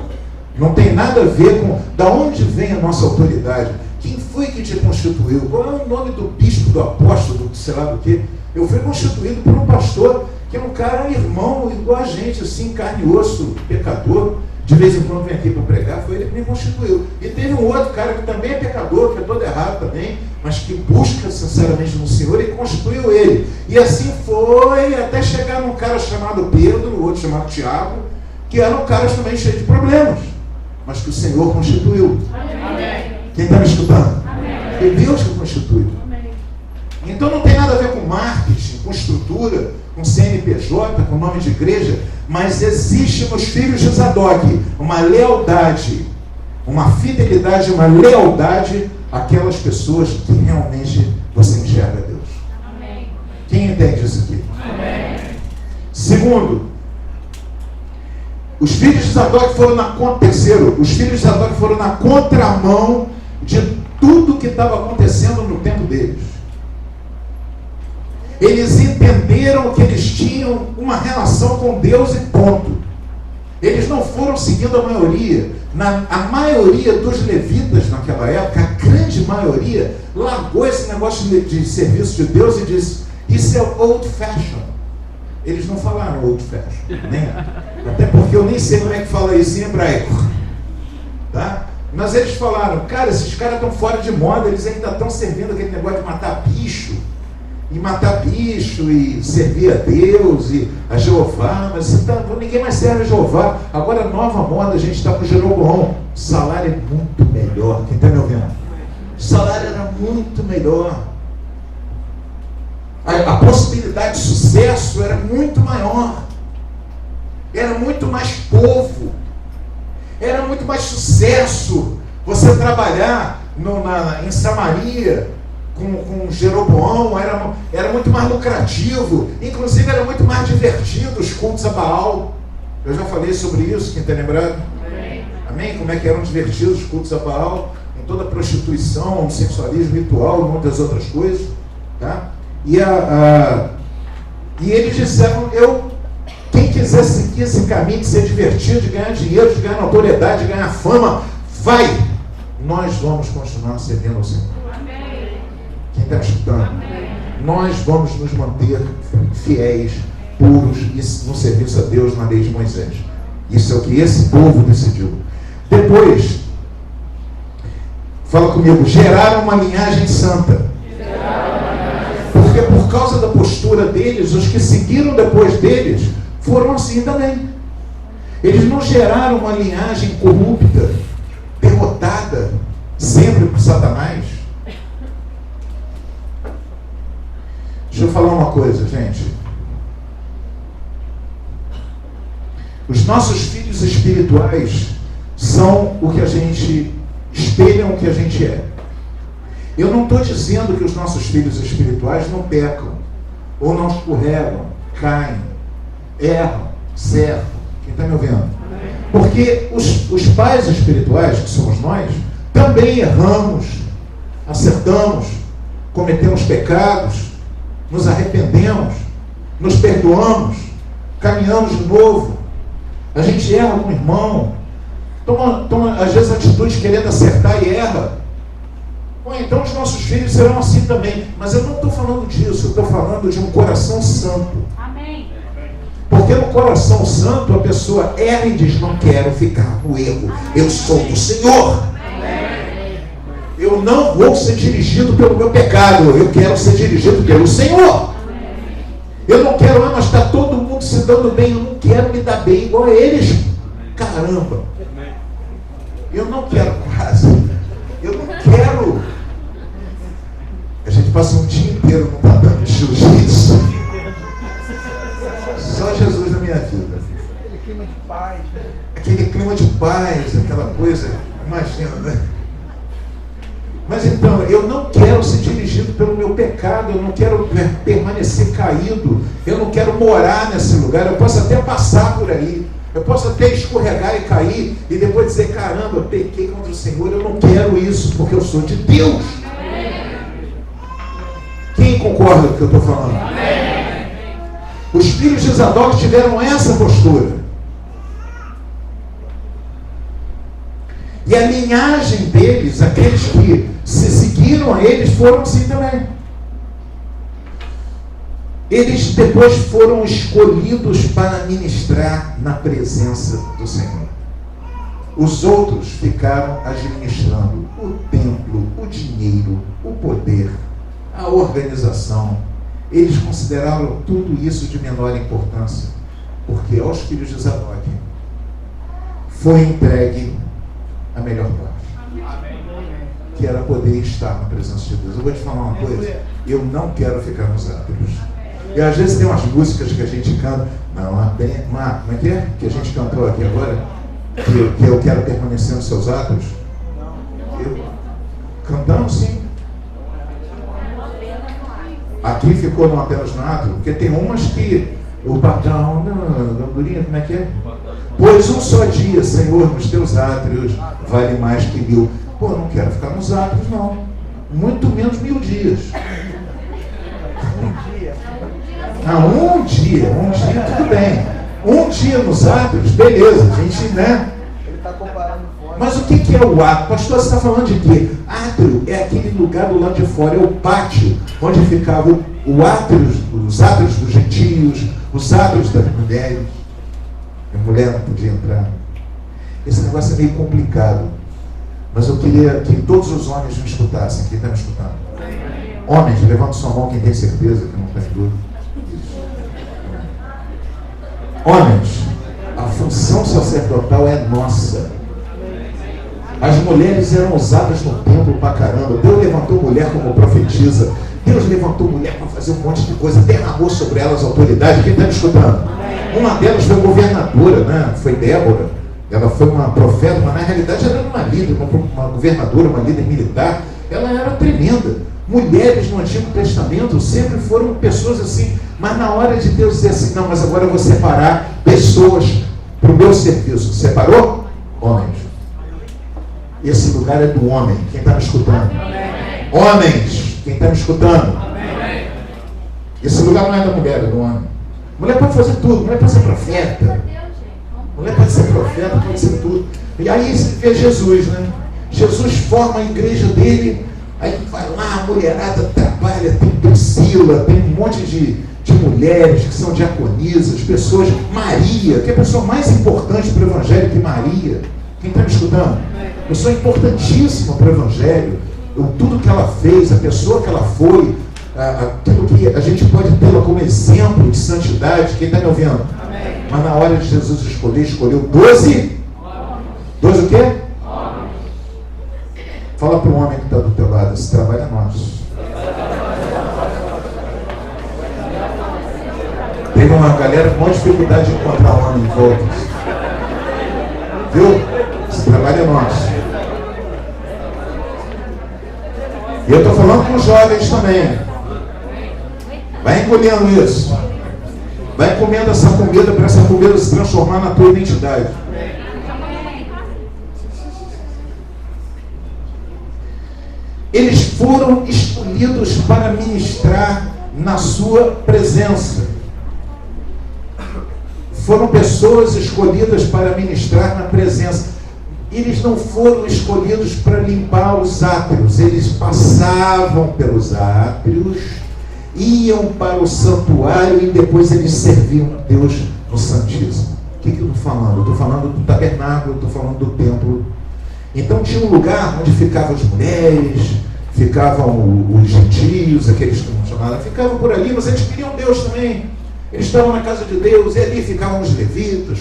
Não tem nada a ver com da onde vem a nossa autoridade. Quem foi que te constituiu? Qual é o nome do bispo, do apóstolo, sei lá do que? Eu fui constituído por um pastor que é um cara irmão, igual a gente, assim, carne e osso, pecador. De vez em quando vem aqui para pregar, foi ele que me constituiu. E teve um outro cara que também é pecador, que é todo errado também, mas que busca sinceramente no Senhor e constituiu ele. E assim foi até chegar num cara chamado Pedro, outro chamado Tiago, que eram caras também cheios de problemas, mas que o Senhor constituiu. Amém. Quem está me escutando? Amém. É Deus que constituiu. Amém. Então não tem nada a ver com marketing, com estrutura, com CNPJ, com nome de igreja, mas existe nos filhos de Zadok uma lealdade, uma fidelidade, uma lealdade àquelas pessoas que realmente você enxerga Deus. Amém. Quem entende isso aqui? Amém. Segundo, os filhos de Zadok foram os filhos de Zadok foram na contramão de tudo que estava acontecendo no tempo deles. Eles entenderam que eles tinham uma relação com Deus e ponto. Eles não foram seguindo a maioria. A maioria dos levitas naquela época, a grande maioria, largou esse negócio de serviço de Deus e disse: isso é old fashion. Eles não falaram old fashion, até porque eu nem sei como é que fala isso em hebraico, tá? Mas eles falaram: cara, esses caras estão fora de moda, eles ainda estão servindo aquele negócio de matar bicho e servir a Deus e a Jeová, mas ninguém mais serve a Jeová. Agora a nova moda, a gente está com o Jeroboão. O salário é muito melhor. Quem está me ouvindo? O salário era muito melhor. A possibilidade de sucesso era muito maior. Era muito mais povo. Era muito mais sucesso você trabalhar em Samaria com Jeroboão, era muito mais lucrativo, inclusive era muito mais divertido os cultos a Baal. Eu já falei sobre isso, quem está lembrado? Amém? Como é que eram divertidos os cultos a Baal, com toda a prostituição, o sensualismo ritual e muitas outras coisas, tá? E eles disseram: quem quiser seguir esse caminho de ser divertido, de ganhar dinheiro, de ganhar notoriedade, de ganhar fama, vai! Nós vamos continuar servindo ao Senhor. Quem está escutando? Amém. Nós vamos nos manter fiéis, puros no serviço a Deus na lei de Moisés. Isso é o que esse povo decidiu. Depois, fala comigo: geraram uma linhagem santa. Porque por causa da postura deles, os que seguiram depois deles foram assim também. Eles não geraram uma linhagem corrupta, derrotada, sempre por Satanás. Deixa eu falar uma coisa, gente. Os nossos filhos espirituais são o que a gente espelham, o que a gente é. Eu não estou dizendo que os nossos filhos espirituais não pecam, ou não escorregam, caem. erram, certo? Quem está me ouvindo? Porque os pais espirituais, que somos nós, também erramos, acertamos, cometemos pecados, nos arrependemos, nos perdoamos, caminhamos de novo. A gente erra com o irmão, toma às vezes atitudes querendo acertar e erra. Bom, então os nossos filhos serão assim também. Mas eu não estou falando disso, eu estou falando de um coração santo. Amém. Porque no coração santo a pessoa erra e diz: não quero ficar no erro, eu sou do Senhor. Eu não vou ser dirigido pelo meu pecado, eu quero ser dirigido pelo Senhor. Eu não quero, mas está todo mundo se dando bem, eu não quero me dar bem igual a eles. Caramba, eu não quero quase, eu não quero. A gente passa um dia inteiro no tatame de jiu-jitsu. Só Jesus na minha vida. Aquele clima de paz. Aquele clima de paz, aquela coisa, imagina, né? Mas então, eu não quero ser dirigido pelo meu pecado, eu não quero permanecer caído, eu não quero morar nesse lugar, eu posso até passar por aí, eu posso até escorregar e cair, e depois dizer: caramba, eu pequei contra o Senhor, eu não quero isso, porque eu sou de Deus. Quem concorda com o que eu estou falando? Os filhos de Zadok tiveram essa postura. E a linhagem deles, aqueles que se seguiram a eles, foram assim também. Eles depois foram escolhidos para ministrar na presença do Senhor. Os outros ficaram administrando o templo, o dinheiro, o poder, a organização. Eles consideraram tudo isso de menor importância, porque aos filhos de Zadok foi entregue a melhor parte, que era poder estar na presença de Deus. Eu vou te falar uma coisa: eu não quero ficar nos átrios. E às vezes tem umas músicas que a gente canta, como é que é? Que a gente cantou aqui agora, que eu quero permanecer nos seus átrios. Cantamos sim. Aqui ficou não apenas no átrio, porque tem umas que o patrão, gandurinha, como é que é? Pois um só dia, Senhor, nos teus átrios vale mais que 1000. Pô, não quero ficar nos átrios, não. Muito menos 1000 dias. Um dia tudo bem. Um dia nos átrios, beleza, a gente, né? Ele está comparando fora. Mas o que é o átrio? Pastor, você está falando de quê? Átrio é aquele lugar do lado de fora, é o pátio, onde ficava o átrio, os átrios dos gentios, os átrios das mulheres. A mulher não podia entrar. Esse negócio é meio complicado. Mas eu queria que todos os homens me escutassem. Quem está me escutando? Homens, levanta sua mão quem tem certeza que não está em dúvida. Homens, a função sacerdotal é nossa. As mulheres eram usadas no templo pra caramba. Deus levantou mulher como profetisa. Deus levantou mulher para fazer um monte de coisa. Derramou sobre elas autoridade. Quem está me escutando? Uma delas foi governadora, né? Foi Débora. Ela foi uma profeta, mas na realidade ela era uma líder, uma governadora, uma líder militar. Ela era tremenda. Mulheres no Antigo Testamento sempre foram pessoas assim, mas na hora de Deus dizer assim: não, mas agora eu vou separar pessoas para o meu serviço. Separou? Homens. Esse lugar é do homem. Quem está me escutando? Amém. Homens, quem está me escutando? Amém. Esse lugar não é da mulher, é do homem. Mulher pode fazer tudo, mulher pode ser profeta. Mulher pode ser profeta, pode ser tudo. E aí você vê Jesus, né? Jesus forma a igreja dele, aí vai lá, a mulherada trabalha, tem Priscila, tem um monte de mulheres que são diaconisas, pessoas, Maria, que é a pessoa mais importante para o evangelho que Maria. Quem está me escutando? Pessoa importantíssima para o evangelho. Tudo que ela fez, a pessoa que ela foi, aquilo que a gente pode tê-la como exemplo de santidade. Quem está me ouvindo? Amém. Mas na hora de Jesus escolheu 12. 12 o quê? Fala para o homem que está do teu lado: esse trabalho é nosso. Teve uma galera com maior dificuldade de encontrar um homem em volta. Viu? Esse trabalho é nosso. E eu estou falando com os jovens também. Vai engolindo isso. Vai comendo essa comida para essa comida se transformar na tua identidade. Eles foram escolhidos para ministrar na sua presença. Foram pessoas escolhidas para ministrar na presença. Eles não foram escolhidos para limpar os átrios. Eles passavam pelos átrios, iam para o santuário e depois eles serviam a Deus no Santíssimo. O que eu estou falando? Eu estou falando do tabernáculo, eu estou falando do templo. Então tinha um lugar onde ficavam as mulheres, ficavam os gentios, aqueles que não tinham nada, ficavam por ali, mas eles queriam Deus também. Eles estavam na casa de Deus e ali ficavam os levitas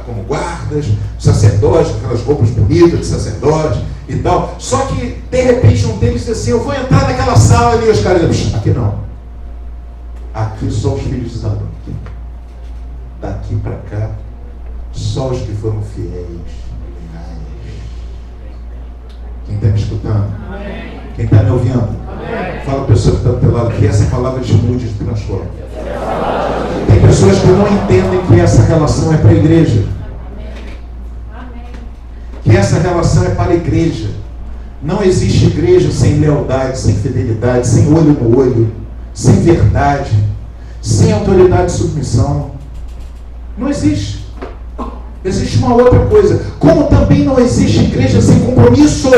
como guardas, os sacerdotes, com aquelas roupas bonitas de sacerdotes e tal. Só que de repente um deles disse assim: eu vou entrar naquela sala ali, os caras, aqui não. Aqui só os filhos de Zadok. Daqui para cá, só os que foram fiéis. Quem está me escutando? Amém. Quem está me ouvindo? Amém. Fala a pessoa que está do teu lado, que essa palavra te mude e te transforma. Tem pessoas que não entendem que essa relação é para a igreja. Amém. Que essa relação é para a igreja. Não existe igreja sem lealdade, sem fidelidade, sem olho no olho, sem verdade, sem autoridade e submissão. Não existe. Existe uma outra coisa. Como também não existe igreja sem compromisso.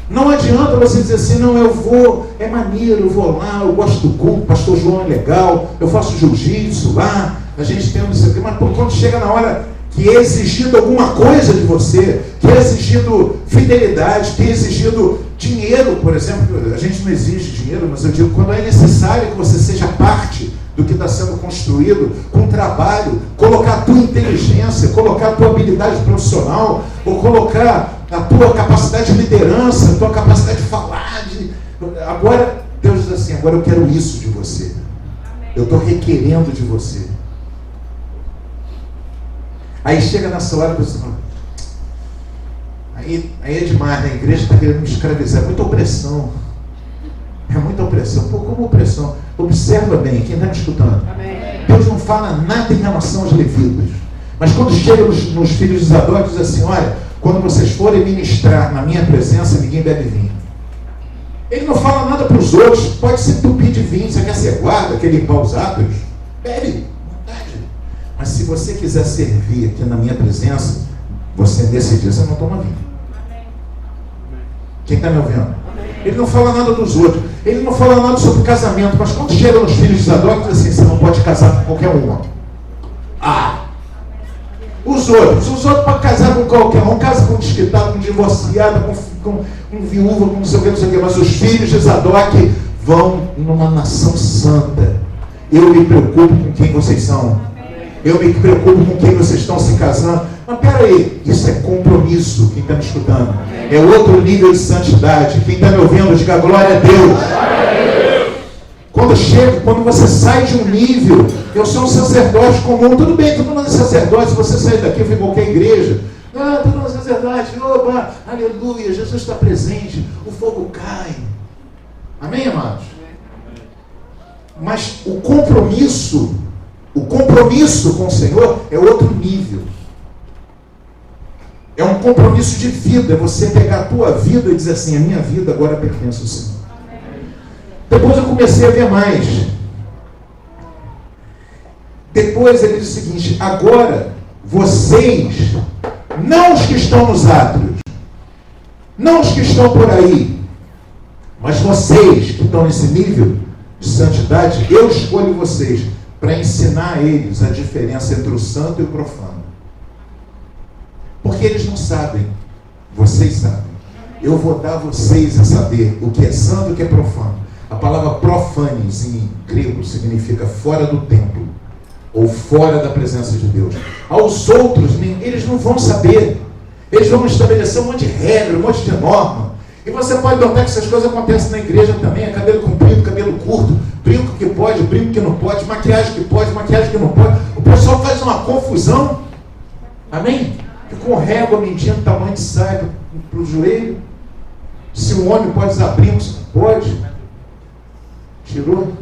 Não adianta você dizer assim: não, eu vou, é maneiro, eu vou lá, eu gosto do culto, pastor João é legal, eu faço jiu-jitsu lá, a gente tem isso aqui, mas quando chega na hora que é exigido alguma coisa de você, que é exigido fidelidade, que é exigido dinheiro, por exemplo, a gente não exige dinheiro, mas eu digo, quando é necessário que você seja parte do que está sendo construído, com trabalho, colocar a tua inteligência, colocar a tua habilidade profissional, ou colocar a tua capacidade de liderança, a tua capacidade de falar. Agora, Deus diz assim: agora eu quero isso de você. Eu estou requerendo de você. Aí chega nessa hora, você fala, aí é demais, né? A igreja está querendo me escravizar. É muita opressão. É muita opressão. Pô, como opressão? Observa bem, quem está me escutando. Amém. Deus não fala nada em relação aos levitas. Mas quando chega nos filhos de Zadok, diz assim: olha, quando vocês forem ministrar na minha presença, ninguém bebe vinho. Ele não fala nada para os outros. Pode se entupir de vinho. Você quer ser guarda, quer limpar os átrios? Bebe, vontade. Mas se você quiser servir aqui na minha presença, você nesse dia, você não toma vinho. Quem está me ouvindo? Ele não fala nada dos outros. Ele não fala nada sobre casamento. Mas quando chegam nos filhos de Zadok, diz assim: você não pode casar com qualquer uma. Os outros podem casar com qualquer um. Casa com desquitado, com divorciada, com viúva, com não sei o que. Mas os filhos de Zadok vão numa nação santa. Eu me preocupo com quem vocês são. Eu me preocupo com quem vocês estão se casando. Mas peraí, isso é compromisso. Quem está me escutando? É outro nível de santidade. Quem está me ouvindo, diga glória a Deus. Quando você sai de um nível, eu sou um sacerdote comum. Tudo bem, todo mundo é sacerdote. Se você sair daqui, em qualquer igreja, todo mundo é sacerdote. Opa, aleluia, Jesus está presente. O fogo cai. Amém, amados? Mas o compromisso com o Senhor é outro nível. É um compromisso de vida. É você pegar a tua vida e dizer assim: a minha vida agora pertence ao Senhor. Depois eu comecei a ver mais. Depois ele diz o seguinte: agora vocês, não os que estão nos átrios, não os que estão por aí, mas vocês que estão nesse nível de santidade, eu escolho vocês para ensinar a eles a diferença entre o santo e o profano. Porque eles não sabem, vocês sabem. Eu vou dar a vocês a saber o que é santo e o que é profano. A palavra profanes em grego significa fora do templo, ou fora da presença de Deus. Aos outros, eles não vão saber. Eles vão estabelecer um monte de regra, um monte de norma. E você pode notar que essas coisas acontecem na igreja também. É cabelo comprido, cabelo curto, brinco que pode, brinco que não pode, maquiagem que pode, maquiagem que não pode. O pessoal faz uma confusão. Amém? Que com régua medindo o tamanho de saia para o joelho. Se o homem pode usar brinco, se não pode. Tirou?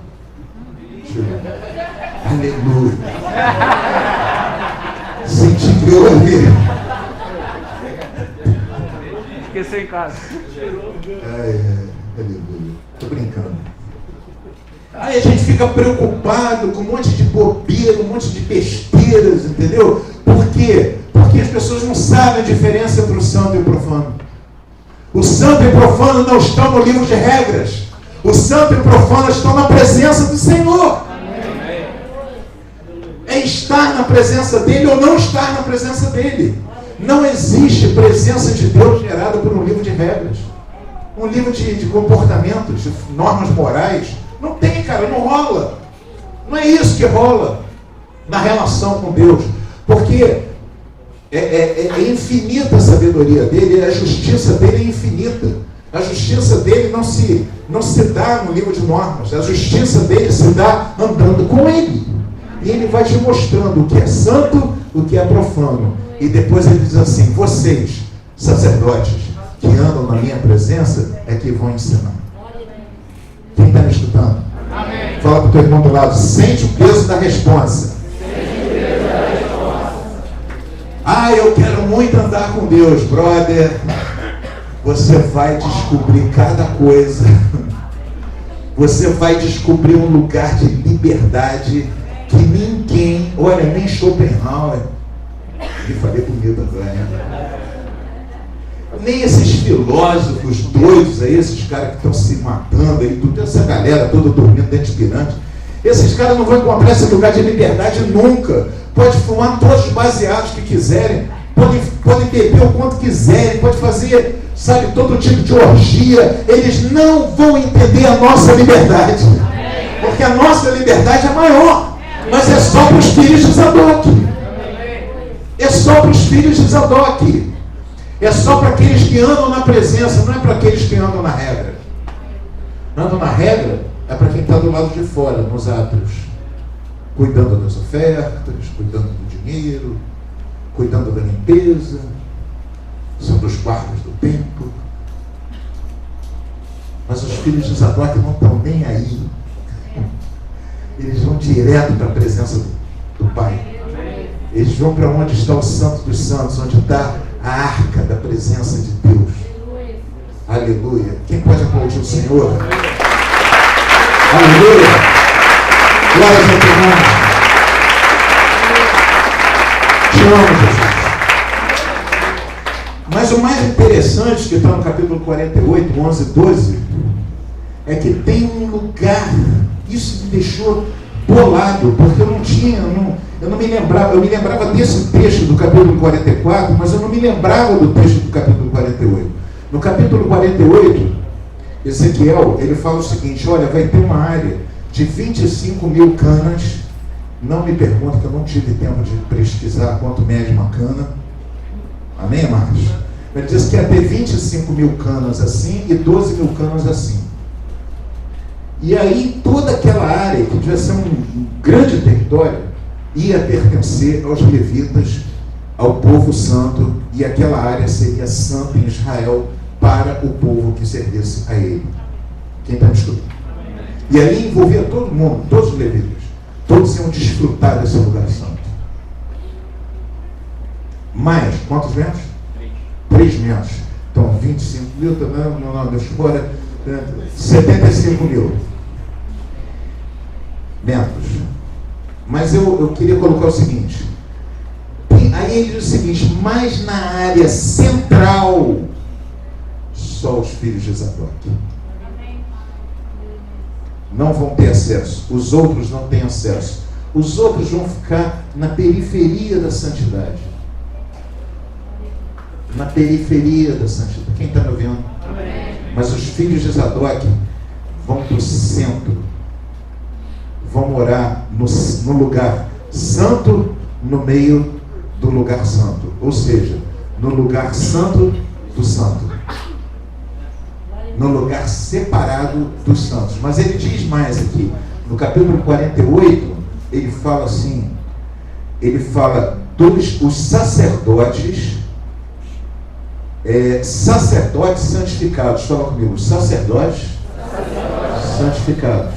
Aleluia. Senti que eu ouvi. Esqueceu em casa. Aleluia. Tô brincando. Aí a gente fica preocupado com um monte de bobeira, um monte de besteiras, entendeu? Por quê? Porque as pessoas não sabem a diferença entre o santo e o profano. O santo e o profano não estão no livro de regras. O santo e o profano estão na presença do Senhor. É estar na presença dele ou não estar na presença dele. Não existe presença de Deus gerada por um livro de regras. Um livro de comportamentos, de normas morais. Não tem, cara, não rola. Não é isso que rola na relação com Deus. Porque é infinita a sabedoria dele, a justiça dele é infinita. A justiça dele não se dá no livro de normas. A justiça dele se dá andando com ele. E ele vai te mostrando o que é santo, o que é profano. E depois ele diz assim: vocês, sacerdotes, que andam na minha presença, é que vão ensinar. Quem está me escutando? Amém. Fala para o teu irmão do lado: sente o peso da responsa. Ah, eu quero muito andar com Deus, brother. Você vai descobrir cada coisa. Você vai descobrir um lugar de liberdade que ninguém, olha, nem Schopenhauer, e falei bonito agora, né? Nem esses filósofos doidos aí, esses caras que estão se matando aí, toda essa galera toda dormindo dentro de pirâmide, esses caras não vão encontrar esse lugar de liberdade nunca. Pode fumar todos os baseados que quiserem, podem beber o quanto quiserem, pode fazer, sabe, todo tipo de orgia. Eles não vão entender a nossa liberdade, porque a nossa liberdade é maior, mas é só para os filhos de Zadok. É só para os filhos de Zadok. É só para aqueles que andam na presença, não é para aqueles que andam na regra. Andam na regra é para quem está do lado de fora, nos átrios, cuidando das ofertas, cuidando do dinheiro, cuidando da limpeza, são dos guardas do templo. Mas os filhos de Zadok não estão nem aí. Eles vão direto para a presença do Pai. Eles vão para onde está o Santo dos Santos, onde está a arca da presença de Deus. Aleluia. Quem pode aplaudir o Senhor? Aleluia. Glória a Deus. Te amo, Jesus. Mas o mais interessante, que está no capítulo 48, 11 e 12, é que tem um lugar. Isso me deixou bolado, porque eu não me lembrava. Eu me lembrava desse texto do capítulo 44, mas eu não me lembrava do texto do capítulo 48. No capítulo 48, Ezequiel, ele fala o seguinte: olha, vai ter uma área de 25 mil canas. Não me pergunta, que eu não tive tempo de pesquisar quanto mede uma cana. Amém, Marcos? Ele diz que ia ter 25 mil canas assim e 12 mil canas assim. E aí toda aquela área, que devia ser um grande território, ia pertencer aos levitas, ao povo santo, e aquela área seria santa em Israel para o povo que servisse a ele. Quem está me escutando? E aí envolvia todo mundo, todos os levitas. Todos iam desfrutar desse lugar santo. Mais, quantos metros? 3 metros. Então, 25 mil, não, deixa eu embora. 75 mil metros. Mas eu queria colocar o seguinte. Aí ele diz o seguinte: mas na área central, só os filhos de Zadok não vão ter acesso. Os outros não têm acesso. Os outros vão ficar na periferia da santidade. Na periferia da santidade. Quem está me ouvindo? Amém. Mas os filhos de Zadok vão para o centro. Vão morar no lugar santo, no meio do lugar santo. Ou seja, no lugar santo do santo. No lugar separado dos santos. Mas ele diz mais aqui. No capítulo 48, ele fala assim. Ele fala os sacerdotes. Sacerdotes santificados. Fala comigo. Sacerdotes santificados.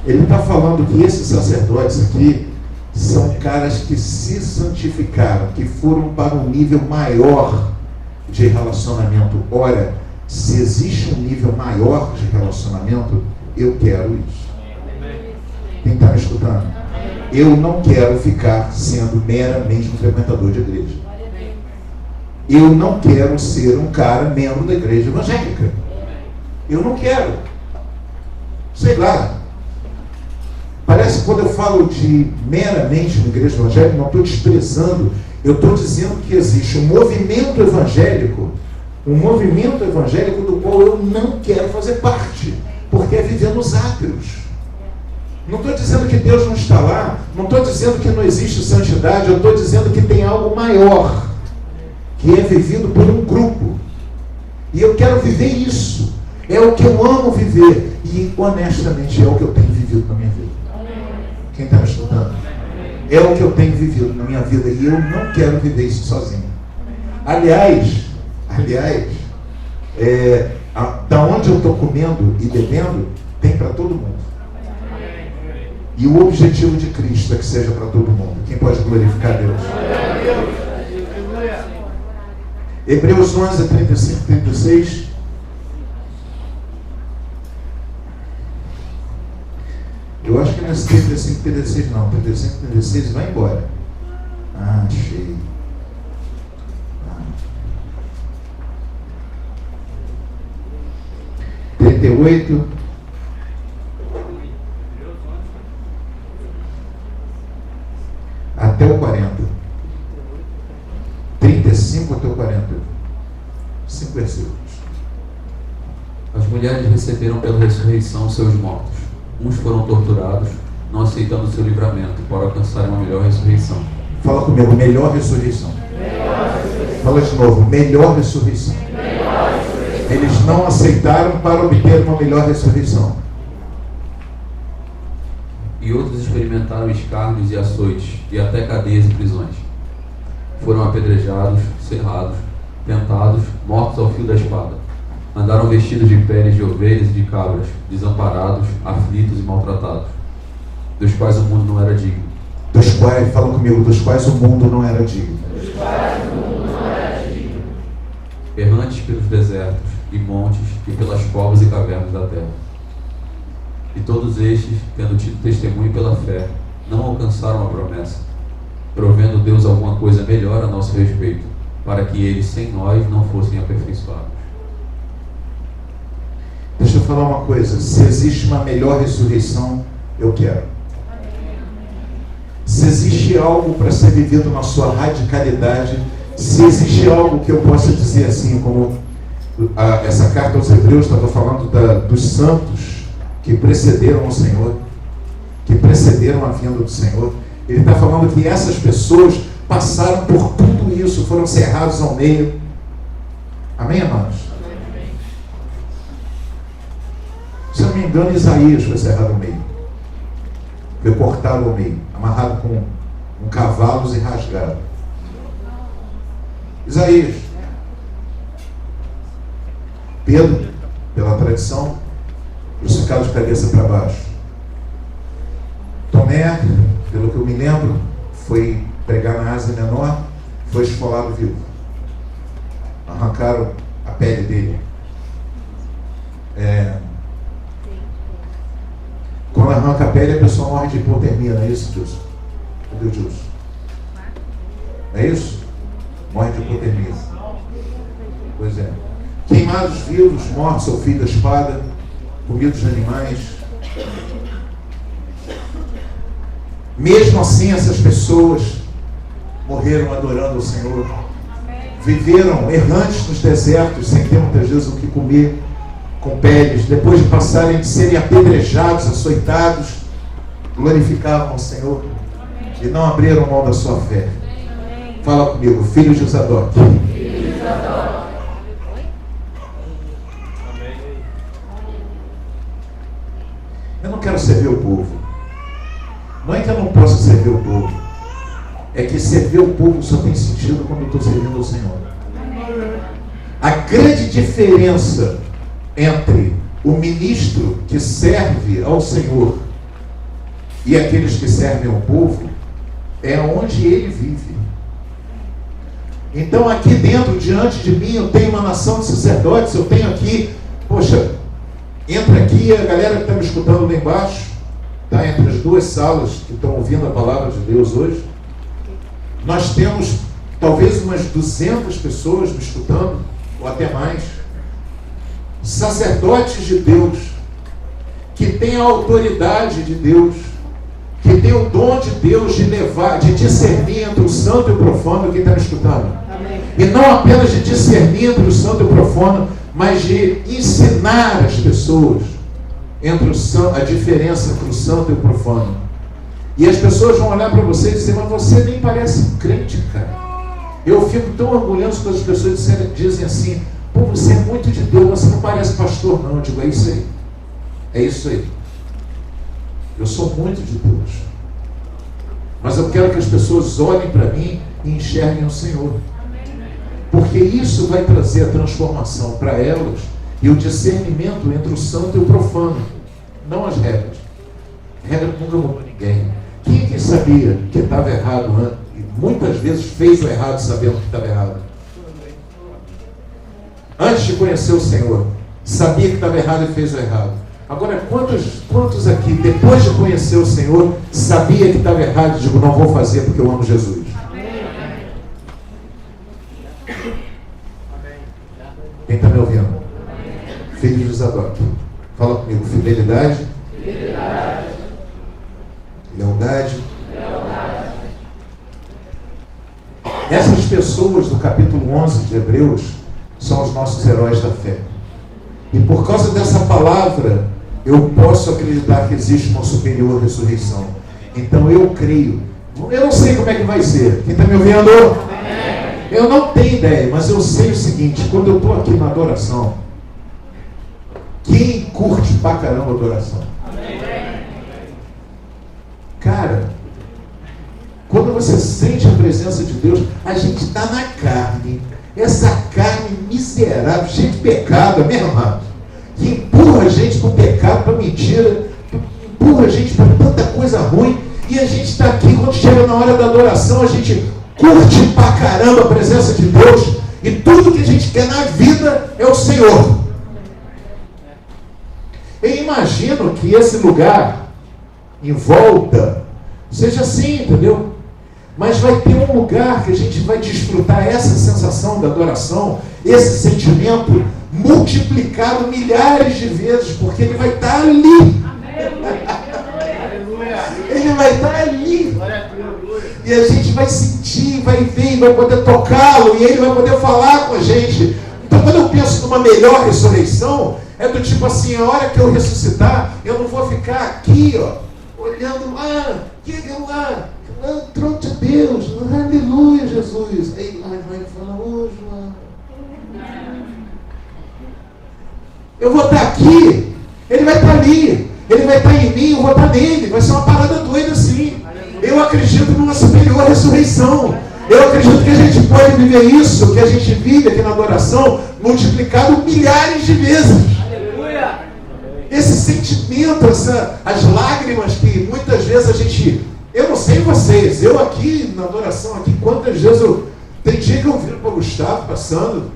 Ele está falando que esses sacerdotes aqui são caras que se santificaram, que foram para um nível maior de relacionamento. Ora, se existe um nível maior de relacionamento, eu quero isso. Quem está me escutando? Eu não quero ficar sendo meramente um frequentador de igreja. Eu não quero ser um cara membro da igreja evangélica. Eu não quero. Sei lá. Parece que quando eu falo de meramente uma igreja evangélica, não estou desprezando. Eu estou dizendo que existe um movimento evangélico do qual eu não quero fazer parte, porque é viver nos átrios. Não estou dizendo que Deus não está lá, não estou dizendo que não existe santidade, eu estou dizendo que tem algo maior, que é vivido por um grupo. E eu quero viver isso. É o que eu amo viver. E honestamente é o que eu tenho vivido na minha vida. Quem está me escutando? É o que eu tenho vivido na minha vida. E eu não quero viver isso sozinho. Aliás, da onde eu estou comendo e bebendo, tem para todo mundo. E o objetivo de Cristo é que seja para todo mundo. Quem pode glorificar a Deus? Hebreus 11, 35 e 36. Eu acho que não é 35 e 36 não. 35 e 36 vai embora. Achei. 38. Até o 40. 35 até o 40. 5 versículos. As mulheres receberam pela ressurreição seus mortos. Uns foram torturados, não aceitando seu livramento, para alcançarem uma melhor ressurreição. Fala comigo, melhor ressurreição. Fala de novo, melhor ressurreição. Eles não aceitaram para obter uma melhor ressurreição. E outros experimentaram escárnios e açoites, e até cadeias e prisões. Foram apedrejados, cerrados, tentados, mortos ao fio da espada. Andaram vestidos de peles de ovelhas e de cabras, desamparados, aflitos e maltratados, dos quais o mundo não era digno. Dos quais, fala comigo, dos quais o mundo não era digno. Errantes pelos desertos e montes e pelas covas e cavernas da terra. E todos estes, tendo tido testemunho pela fé, não alcançaram a promessa, provendo Deus alguma coisa melhor a nosso respeito, para que eles sem nós não fossem aperfeiçoados. Deixa eu falar uma coisa, se existe uma melhor ressurreição, eu quero. Se existe algo para ser vivido na sua radicalidade, se existe algo que eu possa dizer assim, como essa carta aos Hebreus estava falando dos santos que precederam o Senhor, que precederam a vinda do Senhor, ele está falando que essas pessoas passaram por tudo isso, foram cerrados ao meio. Amém, amados? Se eu não me engano, Isaías foi cerrado ao meio. Foi cortado ao meio, amarrado com cavalos e rasgado. Isaías. Pedro, pela tradição, crucificado de cabeça para baixo. Tomé, pelo que eu me lembro, foi pregar na Ásia Menor, foi esfolado vivo. Arrancaram a pele dele. Quando arranca a pele, a pessoa morre de hipotermia, não é isso, Deus? Cadê o Deus? É isso? Morre de hipotermia. Pois é. Queimados vivos, mortos ao fio da espada, comidos de animais. Mesmo assim, essas pessoas morreram adorando o Senhor. Viveram errantes nos desertos, sem ter muitas vezes o que comer, com peles. Depois de passarem de serem apedrejados, açoitados, glorificavam o Senhor e não abriram mão da sua fé. Fala comigo, filhos de Zadok. Eu não quero servir o povo. Não é que eu não possa servir o povo. É que servir o povo só tem sentido quando eu estou servindo ao Senhor. A grande diferença entre o ministro que serve ao Senhor e aqueles que servem ao povo, é onde ele vive. Então aqui dentro, diante de mim, eu tenho uma nação de sacerdotes, eu tenho aqui, poxa, entra aqui a galera que está me escutando lá embaixo, está entre as duas salas que estão ouvindo a palavra de Deus hoje. Nós temos talvez umas 200 pessoas me escutando, ou até mais. Sacerdotes de Deus, que têm a autoridade de Deus, que tem o dom de Deus de levar, de discernir entre o santo e o profano. Quem está me escutando? Amém. E não apenas de discernir entre o santo e o profano, mas de ensinar as pessoas entre a diferença entre o santo e o profano. E as pessoas vão olhar para você e dizer, mas você nem parece crente, cara. Eu fico tão orgulhoso quando as pessoas dizem assim, pô, você é muito de Deus, você não parece pastor, não. Eu digo, é isso aí. É isso aí. Eu sou muito de Deus. Mas eu quero que as pessoas olhem para mim e enxerguem o Senhor. Porque isso vai trazer a transformação para elas e o discernimento entre o santo e o profano. Não as regras. Regra nunca mudou ninguém. Quem é que sabia que estava errado antes? E muitas vezes fez o errado sabendo que estava errado. Antes de conhecer o Senhor, sabia que estava errado e fez o errado. Agora, quantos aqui, depois de conhecer o Senhor, sabia que estava errado e digo, não vou fazer porque eu amo Jesus? Amém. Quem está me ouvindo? Filhos de Zadok. Fala comigo, fidelidade. Lealdade. Essas pessoas do capítulo 11 de Hebreus são os nossos heróis da fé. E por causa dessa palavra, eu posso acreditar que existe uma superior ressurreição. Então eu creio. Eu não sei como é que vai ser. Quem está me ouvindo? Eu não tenho ideia, mas eu sei o seguinte, quando eu estou aqui na adoração, quem curte pra caramba a adoração? Cara, quando você sente a presença de Deus, a gente está na carne, essa carne miserável, cheia de pecado, meu amado, que empurra a gente para o pecado, para a mentira, empurra a gente para tanta coisa ruim, e a gente está aqui, quando chega na hora da adoração, a gente curte pra caramba a presença de Deus, e tudo que a gente quer na vida é o Senhor. Eu imagino que esse lugar em volta seja assim, entendeu? Mas vai ter um lugar que a gente vai desfrutar essa sensação da adoração, esse sentimento multiplicado milhares de vezes, porque ele vai estar ali. Ele vai estar ali. E a gente vai sentir, vai ver, vai poder tocá-lo, e ele vai poder falar com a gente. Então, quando eu penso numa melhor ressurreição, é do tipo assim, a hora que eu ressuscitar, eu não vou ficar aqui, ó, olhando lá, lá, trono de Deus, aleluia, Jesus. Aí lá vai falar, ô João. Eu vou estar aqui, ele vai estar ali, ele vai estar em mim, eu vou estar nele, vai ser uma parada doida assim. Eu acredito numa superior ressurreição. Eu acredito que a gente pode viver isso, que a gente vive aqui na adoração, multiplicado milhares de vezes. Aleluia! Esse sentimento, as lágrimas que muitas vezes a gente... Eu não sei vocês, eu aqui na adoração, aqui, quantas vezes eu... Tem dia que eu viro para o Gustavo passando,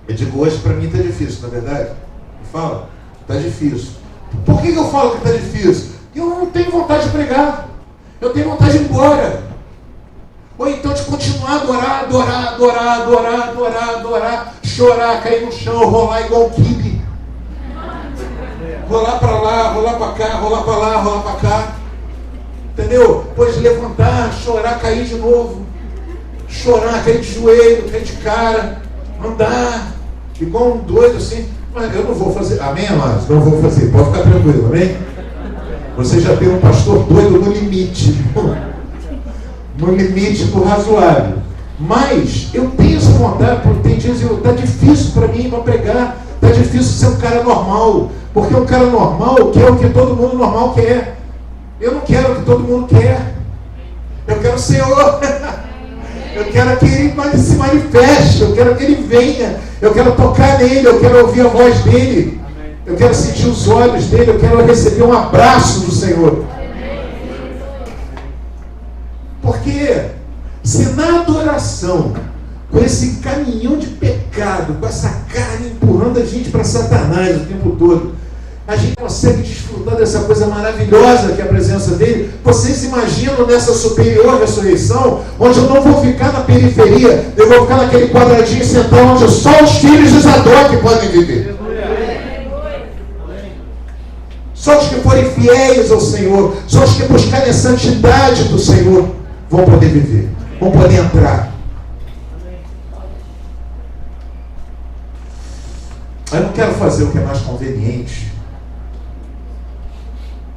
eu digo, hoje para mim está difícil, na verdade? Me fala, está difícil. Por que eu falo que está difícil? Eu não tenho vontade de pregar. Eu tenho vontade de ir embora. Ou então de continuar a adorar, chorar, cair no chão, rolar igual um quibe. Rolar para lá, rolar para cá, rolar para lá, rolar para cá. Entendeu? Depois levantar, chorar, cair de novo. Chorar, cair de joelho, cair de cara, andar, igual um doido assim. Mas eu não vou fazer. Amém, amados? Não vou fazer. Pode ficar tranquilo, amém? Você já tem um pastor doido no limite. No limite do razoável. Mas eu tenho essa vontade, porque tem dias que está difícil para mim para pregar, está difícil ser um cara normal, porque um cara normal quer o que todo mundo normal quer. Eu não quero o que todo mundo quer. Eu quero o Senhor. Eu quero que Ele se manifeste, eu quero que Ele venha, eu quero tocar nele, eu quero ouvir a voz dele, eu quero sentir os olhos dele, eu quero receber um abraço do Senhor. Porque se na adoração, com esse caminhão de pecado, com essa carne empurrando a gente para Satanás o tempo todo, a gente consegue desfrutar dessa coisa maravilhosa que é a presença dele. Vocês imaginam nessa superior ressurreição, onde eu não vou ficar na periferia, eu vou ficar naquele quadradinho central onde só os filhos de Zadok podem viver. Só os que forem fiéis ao Senhor, só os que buscarem a santidade do Senhor vão poder viver, vão poder entrar. Eu não quero fazer o que é mais conveniente,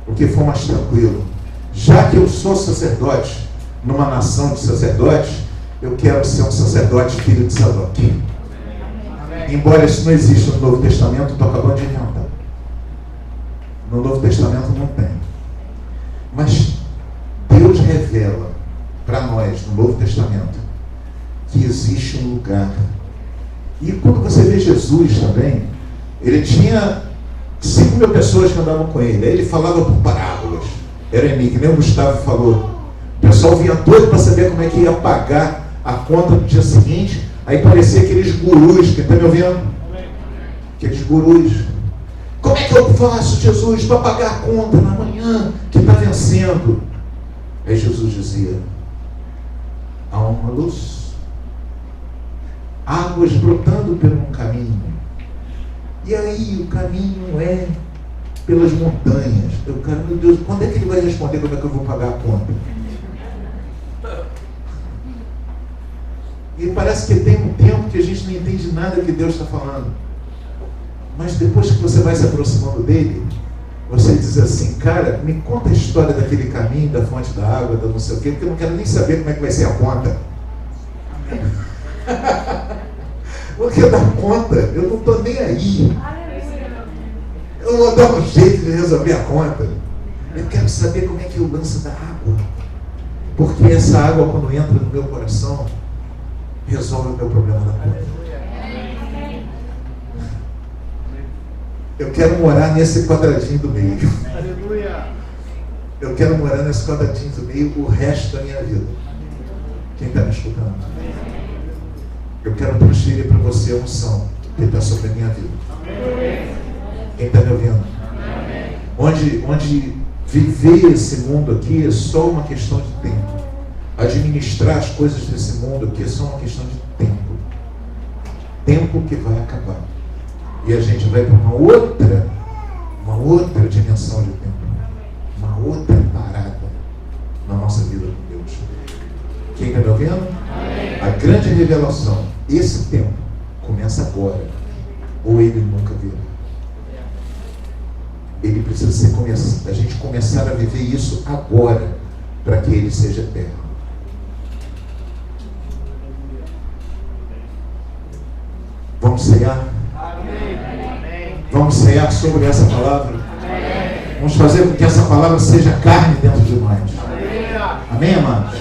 o que for mais tranquilo. Já que eu sou sacerdote numa nação de sacerdotes, eu quero ser um sacerdote filho de Zadok. Embora isso não exista no Novo Testamento, estou acabando de inventar. No Novo Testamento não tem. Mas Deus revela para nós no Novo Testamento que existe um lugar. E quando você vê Jesus também, ele tinha 5.000 pessoas que andavam com ele. Aí ele falava por parábolas. Era que nem o Gustavo falou. O pessoal vinha doido para saber como é que ia pagar a conta no dia seguinte. Aí parecia aqueles gurus. Quem está me ouvindo? Aqueles gurus. Como é que eu faço, Jesus, para pagar a conta na manhã que está vencendo? Aí Jesus dizia: há uma luz, águas brotando pelo um caminho. E aí o caminho é pelas montanhas. Eu, cara, meu Deus, quando é que ele vai responder como é que eu vou pagar a conta? E parece que tem um tempo que a gente não entende nada que Deus está falando. Mas depois que você vai se aproximando dele, você diz assim: cara, me conta a história daquele caminho, da fonte da água, da não sei o quê, porque eu não quero nem saber como é que vai ser a conta. Porque da conta, eu não estou nem aí. Eu vou dar um jeito de resolver a conta. Eu quero saber como é que é o lance da água. Porque essa água, quando entra no meu coração, resolve o meu problema da conta. Eu quero morar nesse quadradinho do meio. Eu quero morar nesse quadradinho do meio o resto da minha vida. Quem está me escutando? Eu quero transferir para você a unção que está sobre a minha vida. Quem está me ouvindo? Onde viver esse mundo aqui é só uma questão de tempo. Administrar as coisas desse mundo aqui é só uma questão de tempo. Tempo que vai acabar. E a gente vai para uma outra dimensão de tempo. Uma outra parada na nossa vida com Deus. Quem está me ouvindo? A grande revelação, esse tempo, começa agora. Ou ele nunca virá. Ele precisa ser a gente começar a viver isso agora, para que ele seja eterno. Vamos cear? Vamos cear sobre essa palavra? Vamos fazer com que essa palavra seja carne dentro de nós. Amém, amados?